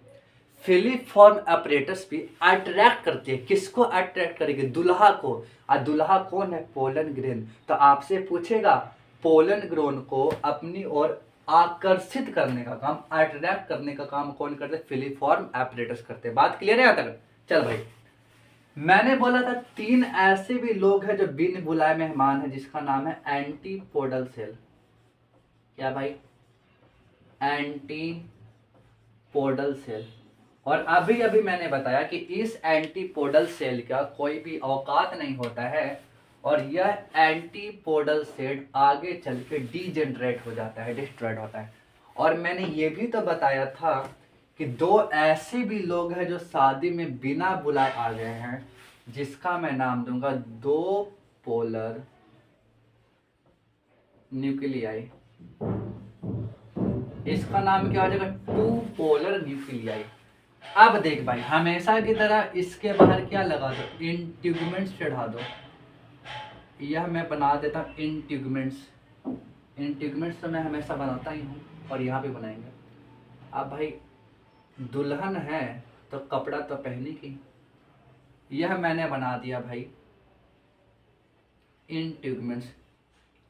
फिलीफॉर्म अपरेटस भी अट्रैक्ट करती है। किसको अट्रैक्ट करेगी? दुल्हा को। और दुल्हा कौन है? Pollen grain. तो आपसे पूछेगा पोलन ग्रेन को अपनी ओर आकर्षित करने का काम, अट्रैक्ट करने का काम कौन करते? फिलीफॉर्म अपरेटस करते। बात क्लियर है यहाँ तक? चल भाई, मैंने बोला था 3 ऐसे भी लोग हैं जो बिन बुलाए मेहमान है, जिसका नाम है एंटीपोडल सेल। क्या भाई? Antipodal cell. और अभी अभी मैंने बताया कि इस एंटीपोडल सेल का कोई भी औकात नहीं होता है, और यह एंटीपोडल सेल आगे चल के डीजेनरेट हो जाता है, डिस्ट्रॉयड होता है। और मैंने ये भी तो बताया था कि 2 ऐसे भी लोग हैं जो शादी में बिना बुलाए आ गए हैं, जिसका मैं नाम दूंगा 2 पोलर न्यूक्लियाई। इसका नाम क्या हो जाएगा? 2 पोलर न्यूक्लियाई। अब देख भाई, हमेशा की तरह इसके बाहर क्या लगा दो? इंट्यूगमेंट्स चढ़ा दो। यह मैं बना देता हूँ इंट्यूगमेंट्स। इंट्यूगमेंट्स तो मैं हमेशा बनाता ही हूँ, और यहाँ पे बनाएंगे। अब भाई दुल्हन है तो कपड़ा तो पहनेगी, यह मैंने बना दिया भाई इंट्यूगमेंट्स।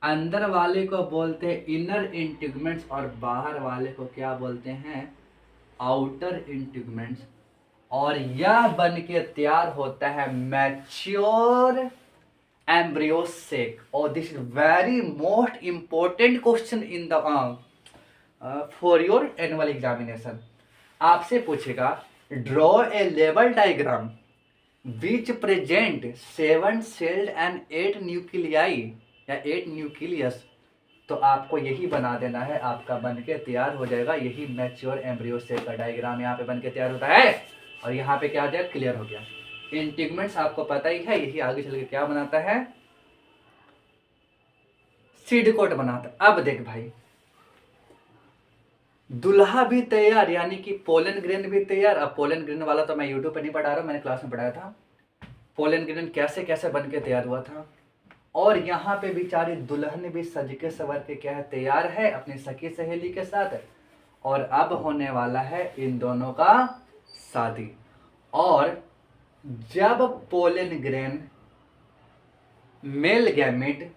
अंदर वाले को बोलते हैं इनर इंट्यूगमेंट्स, और बाहर वाले को क्या बोलते हैं? आउटर इंट्यूगमेंट्स। और यह बन के तैयार होता है मैच्योर एम्ब्रियो सेक। और this is very most important question in the for your annual examination. आपसे पूछेगा draw a level diagram which present 7 celled and 8 nuclei या 8 न्यूक्लियस। तो आपको यही बना देना है, आपका बन के तैयार हो जाएगा। यही मैच्योर एम्ब्रियो सेल का डायग्राम यहाँ पे बन के तैयार होता है। और यहाँ पे क्या हो जाएगा? क्लियर हो गया। इंटीग्मेंट्स आपको पता ही है, यही आगे चल के क्या बनाता है? सीड कोट बनाता है। अब देख भाई, दुल्हा भी तैयार, यानी कि पोलन ग्रेन भी तैयार। अब पोलन ग्रेन वाला तो मैं यूट्यूब पर नहीं पढ़ा रहा हूँ, मैंने क्लास में पढ़ाया था पोलन ग्रेन कैसे कैसे बन के तैयार हुआ था। और यहाँ पे बेचारी दुल्हन भी सज के सवर के क्या है? तैयार है अपनी सखी सहेली के साथ। और अब होने वाला है इन दोनों का शादी। और जब pollen grain male gamete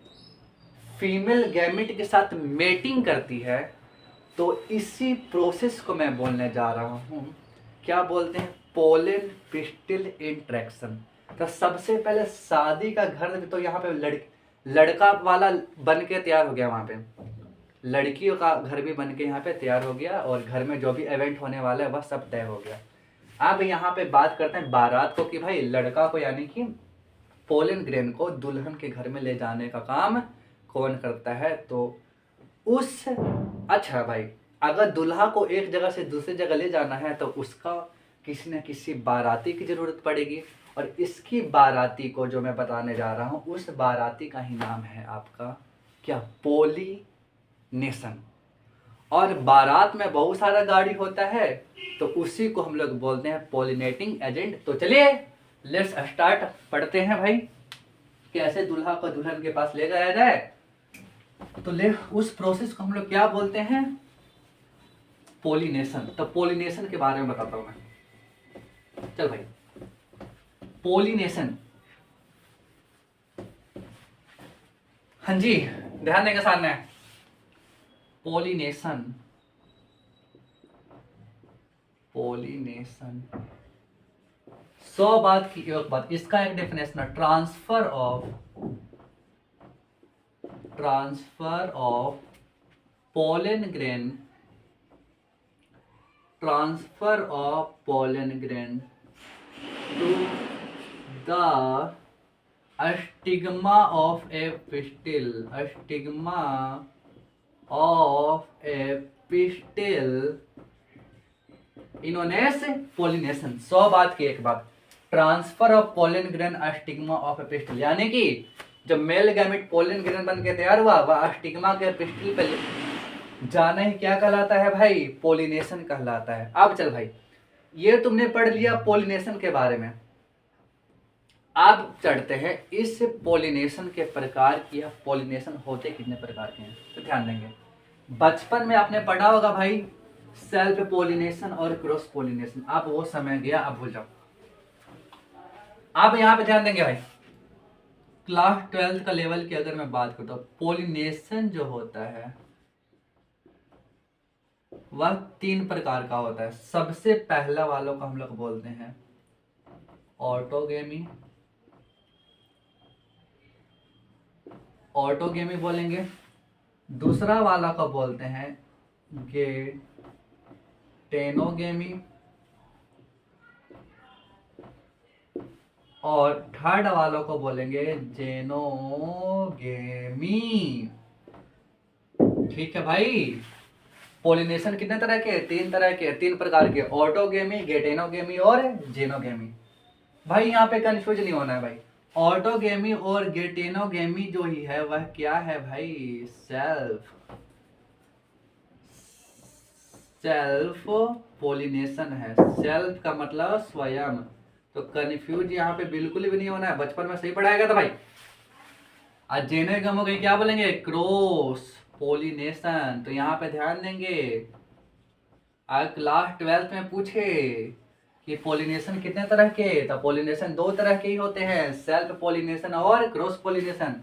female gamete के साथ मेटिंग करती है, तो इसी प्रोसेस को मैं बोलने जा रहा हूँ, क्या बोलते हैं? Pollen pistil interaction. तो सबसे पहले शादी का घर तो यहाँ पे लड़का वाला बन के तैयार हो गया, वहाँ पे लड़कियों का घर भी बन के यहाँ पे तैयार हो गया, और घर में जो भी इवेंट होने वाला है वह सब तय हो गया। अब यहाँ पे बात करते हैं बारात को, कि भाई लड़का को यानी कि पोलन ग्रेन को दुल्हन के घर में ले जाने का काम कौन करता है? तो उस अच्छा भाई, अगर दुल्हा को एक जगह से दूसरी जगह ले जाना है तो उसका किसी न किसी बाराती की जरूरत पड़ेगी। और इसकी बाराती को जो मैं बताने जा रहा हूँ, उस बाराती का ही नाम है आपका क्या? पोलिनेशन। और बारात में बहुत सारा गाड़ी होता है, तो उसी को हम लोग बोलते हैं पोलिनेटिंग एजेंट। तो चलिए लेट्स स्टार्ट, पढ़ते हैं भाई कैसे दुल्हा को दुल्हन के पास ले जाया जाए। तो ले उस प्रोसेस को हम लोग क्या बोलते हैं? पोलिनेशन। तो पोलिनेशन के बारे में बताता हूं मैं। चल भाई, पोलिनेशन, हाँ जी ध्यान देंगे सामने। पोलिनेशन, पोलिनेशन 100 बात की एक बात। इसका एक डेफिनेशन है transfer of pollen grain transfer of pollen grain to the stigma of a pistil, stigma of a pistil known as pollination. 100 बात की एक बात, transfer of pollen grain stigma of a pistil, यानी कि जब मेल गैमेट पोलन ग्रेन बन के तैयार हुआ वह स्टिग्मा के पिस्टिल पे जाना ही क्या कहलाता है भाई, पोलिनेशन कहलाता है। अब चल भाई, ये तुमने पढ़ लिया पोलिनेशन के बारे में। अब चढ़ते हैं इस पोलिनेशन के प्रकार की, पोलिनेशन होते कितने प्रकार के हैं तो ध्यान देंगे। बचपन में आपने पढ़ा होगा भाई सेल्फ पोलिनेशन और क्रॉस पोलिनेशन, अब वो समय गया, अब भूल जाओ। आप यहाँ पे ध्यान देंगे भाई, क्लास 12 का लेवल की अगर मैं बात करता हूँ, पोलिनेशन जो होता है वह 3 प्रकार का होता है। सबसे पहला वालों को हम लोग बोलते हैं ऑटोगेमी, ऑटोगेमी बोलेंगे। दूसरा वाला को बोलते हैं गेटेनोगेमी, और थर्ड वालों को बोलेंगे जेनोगेमी। ठीक है भाई, पोलिनेशन कितने तरह के, 3 तरह के, 3 प्रकार के, ऑटोगेमी, गेटेनोगेमी और जेनोगेमी। भाई यहाँ पे कंफ्यूज नहीं होना है भाई, ऑटोगेमी और गेटेनोगेमी जो ही है वह क्या है भाई, सेल्फ पोलिनेशन है। सेल्फ का मतलब स्वयं, तो कंफ्यूज यहाँ पे बिल्कुल भी नहीं होना है, बचपन में सही पढ़ाया गया था भाई। आज जेनोगेमी को क्या बोलेंगे, क्रॉस पोलिनेशन। तो यहाँ पे ध्यान देंगे, आज क्लास 12 में पूछे कि पोलिनेशन कितने तरह के, तो पोलिनेशन 2 तरह के ही होते हैं, सेल्फ पोलिनेशन और cross pollination.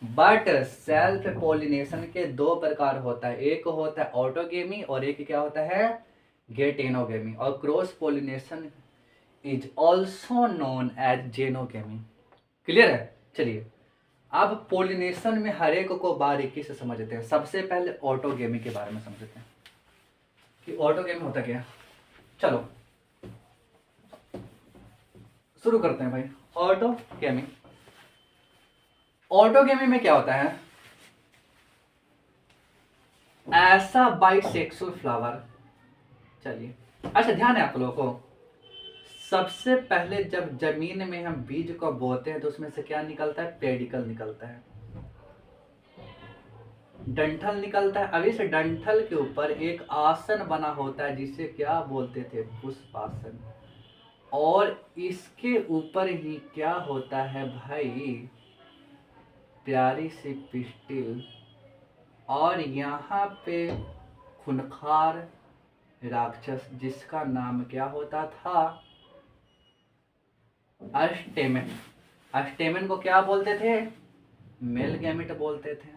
But self pollination के 2 प्रकार होता है, एक होता है ऑटोगेमी और एक क्या होता है, गेटेनोगेमी। और cross pollination is also known as xenogamy. Clear है? चलिए अब पोलिनेशन में हर एक को बारीकी से समझते हैं। सबसे पहले ऑटोगेमी के बारे में समझते हैं कि ऑटोगेमी होता क्या है। चलो शुरू करते हैं भाई। ऑटोगेमी, ऑटोगेमी में क्या होता है, ऐसा बाइसेक्सुअल फ्लावर। चलिए अच्छा ध्यान है आप लोगों को, सबसे पहले जब जमीन में हम बीज को बोते हैं तो उसमें से क्या निकलता है, पेडिकल निकलता है, डंठल निकलता है। अब इस डंठल के ऊपर एक आसन बना होता है जिसे क्या बोलते थे, पुष्पासन। और इसके ऊपर ही क्या होता है भाई, प्यारी सी पिस्टिल, और यहाँ पे खूंखार राक्षस जिसका नाम क्या होता था, अस्टेमन। अस्टेमन को क्या बोलते थे, मेल गैमेट बोलते थे।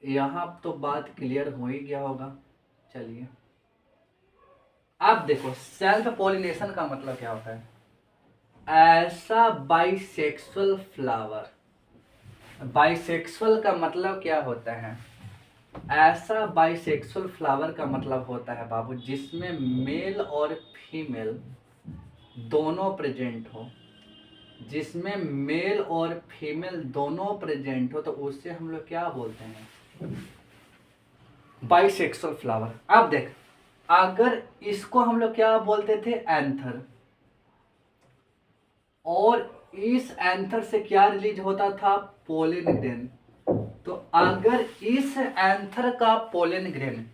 यहाँ तो बात क्लियर हो ही गया होगा। चलिए अब देखो, सेल्फ पोलिनेशन का मतलब क्या होता है, ऐसा बाइसेक्सुअल फ्लावर। बाइसेक्सुअल का मतलब क्या होता है, ऐसा बाइसेक्सुअल फ्लावर का मतलब होता है बाबू जिसमें मेल और फीमेल दोनों प्रेजेंट हो, जिसमें मेल और फीमेल दोनों प्रेजेंट हो, तो उससे हम लोग क्या बोलते हैं, बाइसेक्सुअल फ्लावर। अब देख, अगर इसको हम लोग क्या बोलते थे, एंथर, और इस एंथर से क्या रिलीज होता था, पोलन ग्रेन। तो अगर इस एंथर का पोलन ग्रेन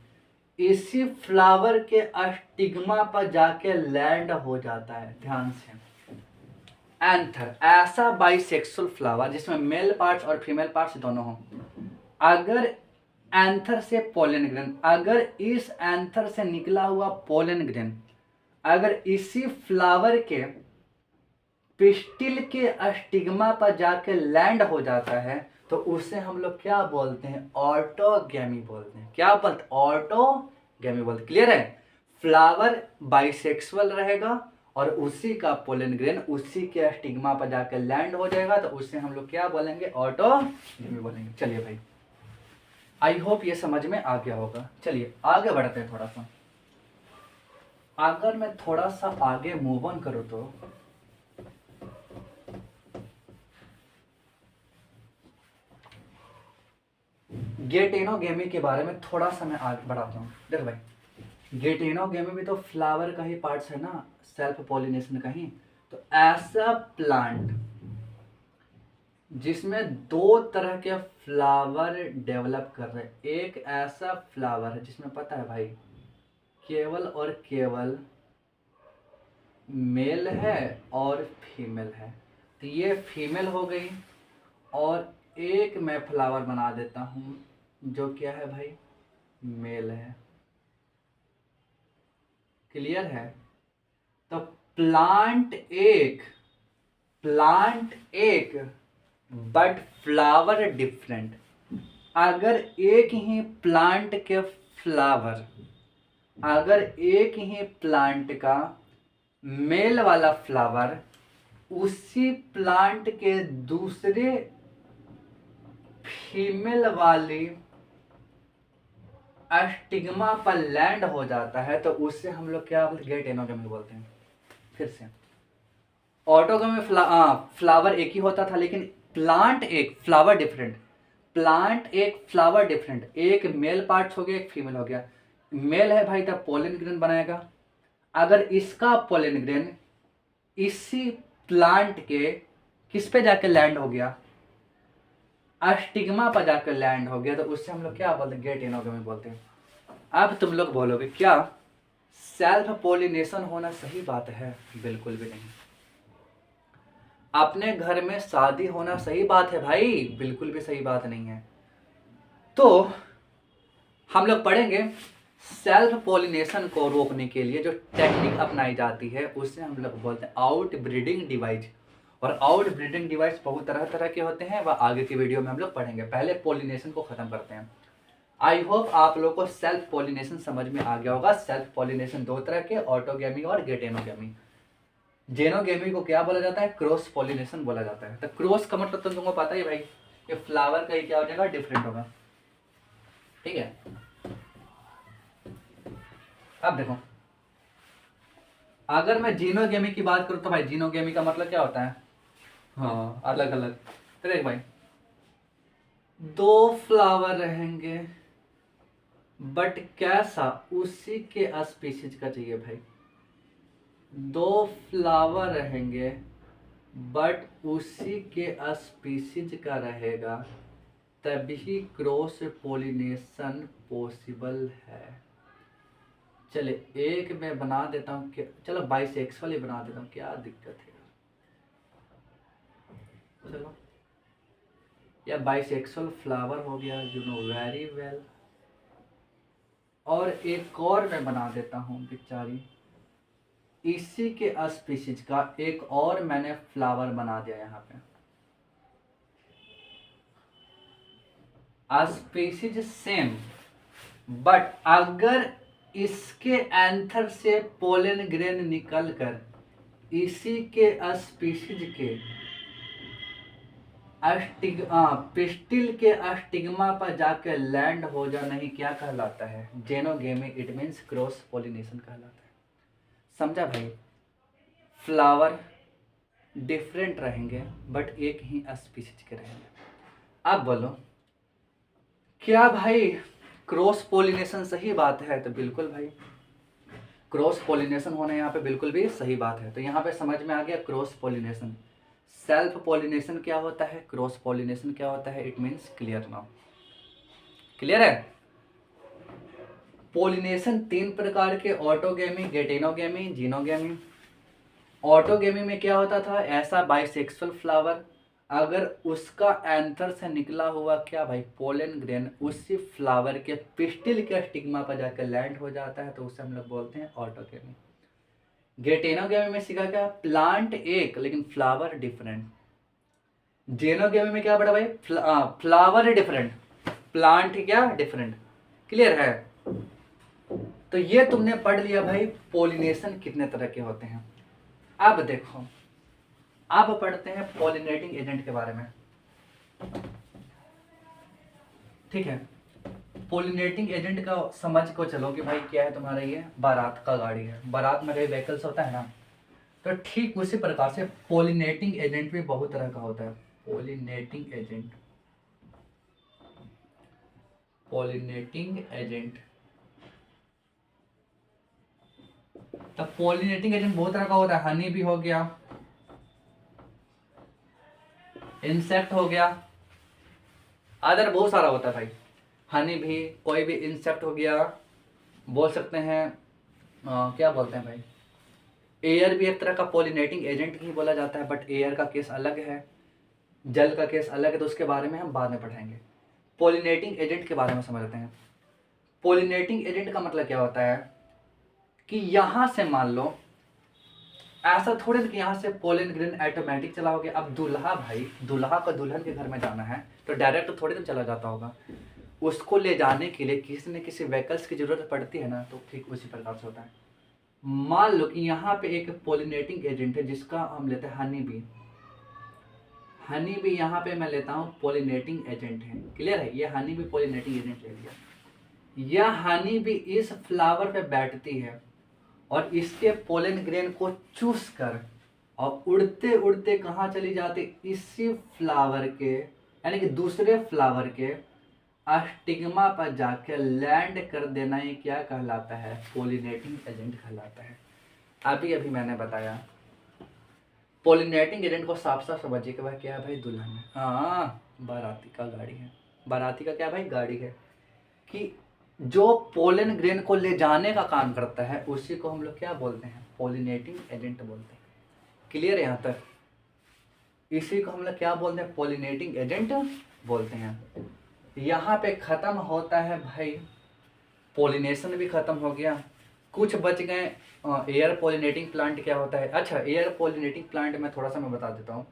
इसी फ्लावर के स्टिग्मा पर जाके लैंड हो जाता है, ध्यान से, एंथर ऐसा बाइसेक्सुअल फ्लावर जिसमें मेल पार्ट्स और फीमेल पार्ट्स दोनों हो। अगर एंथर से पोलन ग्रेन, अगर इस एंथर से निकला हुआ पोलन ग्रेन अगर इसी फ्लावर के पिस्टिल के स्टिग्मा पर जाके लैंड हो जाता है तो उसे हम लोग क्या बोलते हैं, ऑटोगेमी बोलते हैं। क्या बोलते हैं, ऑटोगेमी बोलते हैं। क्लियर है? फ्लावर बाइसेक्सुअल रहेगा और उसी का पोलन ग्रेन उसी के स्टिग्मा पर जाकर लैंड हो जाएगा, तो उससे हम लोग क्या बोलेंगे, ऑटोगेमी बोलेंगे। चलिए भाई, आई होप ये समझ में आ गया होगा। चलिए आगे बढ़ते हैं थोड़ा सा। अगर मैं थोड़ा सा आगे मूव ऑन करूं तो गेटेनोगेमी के बारे में थोड़ा सा मैं आगे बढ़ाता हूँ। देखो भाई, गेटेनोगेमी भी तो फ्लावर का ही पार्ट्स है ना, सेल्फ पॉलिनेशन का ही। तो ऐसा प्लांट जिसमें दो तरह के फ्लावर डेवलप कर रहे हैं, एक ऐसा फ्लावर है जिसमें पता है भाई केवल और केवल मेल है और फीमेल है, तो ये फीमेल हो गई। और एक मैं फ्लावर बना देता हूँ जो क्या है भाई, मेल है। क्लियर है? तो प्लांट एक बट फ्लावर डिफरेंट। अगर एक ही प्लांट के फ्लावर, अगर एक ही प्लांट का मेल वाला फ्लावर उसी प्लांट के दूसरे फीमेल वाली स्टिग्मा पर लैंड हो जाता है, तो उससे हम लोग क्या बोलते हैं, गेटेनोगेमी बोलते हैं। फिर से ऑटोगेमी फ्लावर एक ही होता था, लेकिन प्लांट एक फ्लावर डिफरेंट। प्लांट एक फ्लावर डिफरेंट, एक मेल पार्ट्स हो गया, एक फीमेल हो गया। मेल है भाई तब पोलन ग्रेन बनाएगा। अगर इसका पोलन ग्रेन इसी प्लांट के किस पे जाके लैंड हो गया, स्टिग्मा पर जाकर लैंड हो गया, तो उससे हम लोग क्या बोलते हैं, गेटेनोगेमी बोलते हैं। अब तुम लोग बोलोगे क्या सेल्फ पोलिनेशन होना सही बात है? बिल्कुल भी नहीं। अपने घर में शादी होना सही बात है भाई? बिल्कुल भी सही बात नहीं है। तो हम लोग पढ़ेंगे सेल्फ पोलिनेशन को रोकने के लिए जो टेक्निक अपनाई जाती है उससे हम लोग बोलते हैं आउट ब्रीडिंग डिवाइस। और आउट ब्रीडिंग डिवाइस बहुत तरह तरह के होते हैं, वह आगे की वीडियो में हम लोग पढ़ेंगे। पहले पोलिनेशन को खत्म करते हैं। आई होप आप लोगों को सेल्फ पोलिनेशन समझ में आ गया होगा। सेल्फ पोलिनेशन दो तरह के, ऑटोगेमी और गेटेनोगेमी। जेनोगेमी को क्या बोला जाता है, क्रॉस पोलिनेशन बोला जाता है। तो क्रॉस का मतलब तो तुमको पता ही भाई, ये फ्लावर का ही क्या हो जाएगा, डिफरेंट होगा। ठीक है, अब देखो अगर मैं जीनोगेमी की बात करूं तो भाई जीनोगेमी का मतलब क्या होता है, हाँ अलग अलग। तो देख भाई, दो फ्लावर रहेंगे बट कैसा, उसी के स्पीशीज का चाहिए भाई। दो फ्लावर रहेंगे बट उसी के स्पीशीज का रहेगा, तभी क्रॉस पोलिनेशन पॉसिबल है। चले एक मैं बना देता हूँ, चलो बाइसेक्सुअल ही बना देता हूँ, क्या दिक्कत है। चलो या बाइसेक्सुअल फ्लावर हो गया, यू नो वेरी वेल। और एक और मैं बना देता हूँ बेचारी, इसी के स्पीशीज का एक और मैंने फ्लावर बना दिया यहाँ पे। स्पीशीज सेम, बट अगर इसके एंथर से पोलन ग्रेन निकलकर इसी के स्पीशीज के पिस्टिल के स्टिग्मा पर जाकर लैंड हो जाना ही क्या कहलाता है, xenogamy. It means cross pollination कहलाता है। समझा भाई? फ्लावर डिफरेंट रहेंगे बट एक ही स्पीशीज के रहेंगे। अब बोलो क्या भाई क्रॉस पोलिनेशन सही बात है? तो बिल्कुल भाई, क्रॉस पोलिनेशन होना यहाँ पे बिल्कुल भी सही बात है। तो यहाँ पे समझ में आ गया क्रॉस पोलिनेशन। सेल्फ पोलिनेशन क्या होता है, क्रॉस पोलिनेशन क्या होता है, it means clear now. Clear है? पोलिनेशन तीन प्रकार के, ऑटोगेमी, गेटेनोगेमी, जीनोगेमी। ऑटोगेमी में क्या होता था, ऐसा बाइसेक्सुअल फ्लावर, अगर उसका एंथर से निकला हुआ क्या भाई, पोलन ग्रेन उसी फ्लावर के पिस्टिल के स्टिग्मा पर जाकर लैंड हो जाता है, तो उसे हम लोग बोलते हैं ऑटोगेमी। गेटेनोगेमी में सीखा क्या, प्लांट एक लेकिन फ्लावर डिफरेंट। जेनोगेमी में क्या बड़ा भाई, फ्लावर डिफरेंट, प्लांट क्या डिफरेंट। क्लियर है? तो ये तुमने पढ़ लिया भाई पोलिनेशन कितने तरह के होते हैं। अब देखो, अब पढ़ते हैं पॉलिनेटिंग एजेंट के बारे में। ठीक है, पॉलिनेटिंग एजेंट का समझ को चलो कि भाई क्या है तुम्हारा, ये बारात का गाड़ी है, बारात में कई व्हीकल्स होता है ना, तो ठीक उसी प्रकार से पॉलिनेटिंग एजेंट भी बहुत तरह का होता है। पॉलिनेटिंग एजेंट, पॉलिनेटिंग एजेंट, तो पॉलिनेटिंग एजेंट बहुत तरह का होता है। हनी भी हो गया, इंसेक्ट हो गया, अदर बहुत सारा होता है भाई। हनी भी, कोई भी इंसेक्ट हो गया, बोल सकते हैं क्या बोलते हैं भाई, एयर भी एक तरह का पॉलिनेटिंग एजेंट ही बोला जाता है, बट एयर का केस अलग है, जल का केस अलग है, तो उसके बारे में हम बाद में पढ़ाएंगे। पॉलिनेटिंग एजेंट के बारे में समझते हैं। पॉलिनेटिंग एजेंट का मतलब क्या होता है कि यहां से मान लो, ऐसा थोड़े ना कि यहाँ से पोलन ग्रेन ऑटोमेटिक चला हो गया। अब दूल्हा भाई, दूल्हा को दुल्हन के घर में जाना है तो डायरेक्ट तो थोड़ी ना चला जाता होगा, उसको ले जाने के लिए किसी न किसी व्हीकल्स की जरूरत पड़ती है ना, तो ठीक उसी प्रकार से होता है। मान लो कि यहाँ पे एक पोलिनेटिंग एजेंट है जिसका हम लेते हैं हनी बी। हनी बी यहाँ पे मैं लेता हूँ पोलिनेटिंग एजेंट है, क्लियर है, ये हनी बी पोलिनेटिंग एजेंट ले लिया। यह हनी बी इस फ्लावर पे बैठती है और इसके पोलन ग्रेन को चूस कर और उड़ते उड़ते कहाँ चली जाती, इसी फ्लावर के यानी कि दूसरे फ्लावर के स्टिग्मा पर जाकर लैंड कर देना, ये क्या कहलाता है, पोलिनेटिंग एजेंट कहलाता है। अभी अभी मैंने बताया पोलिनेटिंग एजेंट को साफ साफ समझिए कि भाई क्या है भाई, दुल्हन है, हाँ बाराती का गाड़ी है, बाराती का क्या भाई, गाड़ी है, कि जो पोलन ग्रेन को ले जाने का काम करता है उसी को हम लोग क्या बोलते हैं, पोलिनेटिंग एजेंट बोलते हैं। क्लियर है यहाँ तक, इसी को हम लोग क्या बोलते हैं, पोलिनेटिंग एजेंट बोलते हैं। यहाँ पे खत्म होता है भाई, पोलिनेशन भी खत्म हो गया, कुछ बच गए एयर पोलिनेटिंग प्लांट क्या होता है। अच्छा, एयर पोलिनेटिंग प्लांट में थोड़ा सा मैं बता देता हूँ।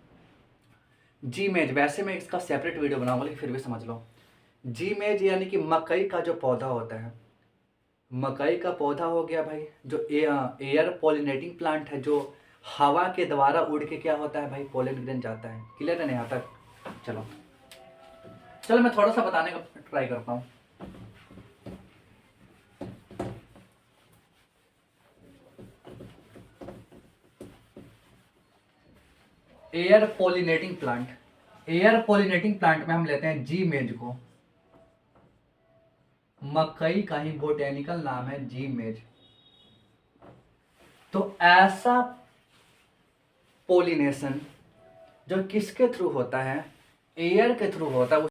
जी मेज, वैसे मैं इसका सेपरेट वीडियो बनाऊंगा लेकिन फिर भी समझ लो। जी मेज यानी कि मकई का जो पौधा होता है, मकई का पौधा हो गया भाई, जो एयर पोलिनेटिंग प्लांट है, जो हवा के द्वारा उड़ के क्या होता है भाई, पोलन ग्रेन जाता है। क्लियर है ना यहाँ तक, चलो चलो मैं थोड़ा सा बताने का ट्राई करता हूँ। Air pollinating plant, air pollinating plant में हम लेते हैं जी मेज को, मकई का ही बोटेनिकल नाम है जी मेज। तो ऐसा पोलिनेशन जो किसके थ्रू होता है, एयर के थ्रू होता है,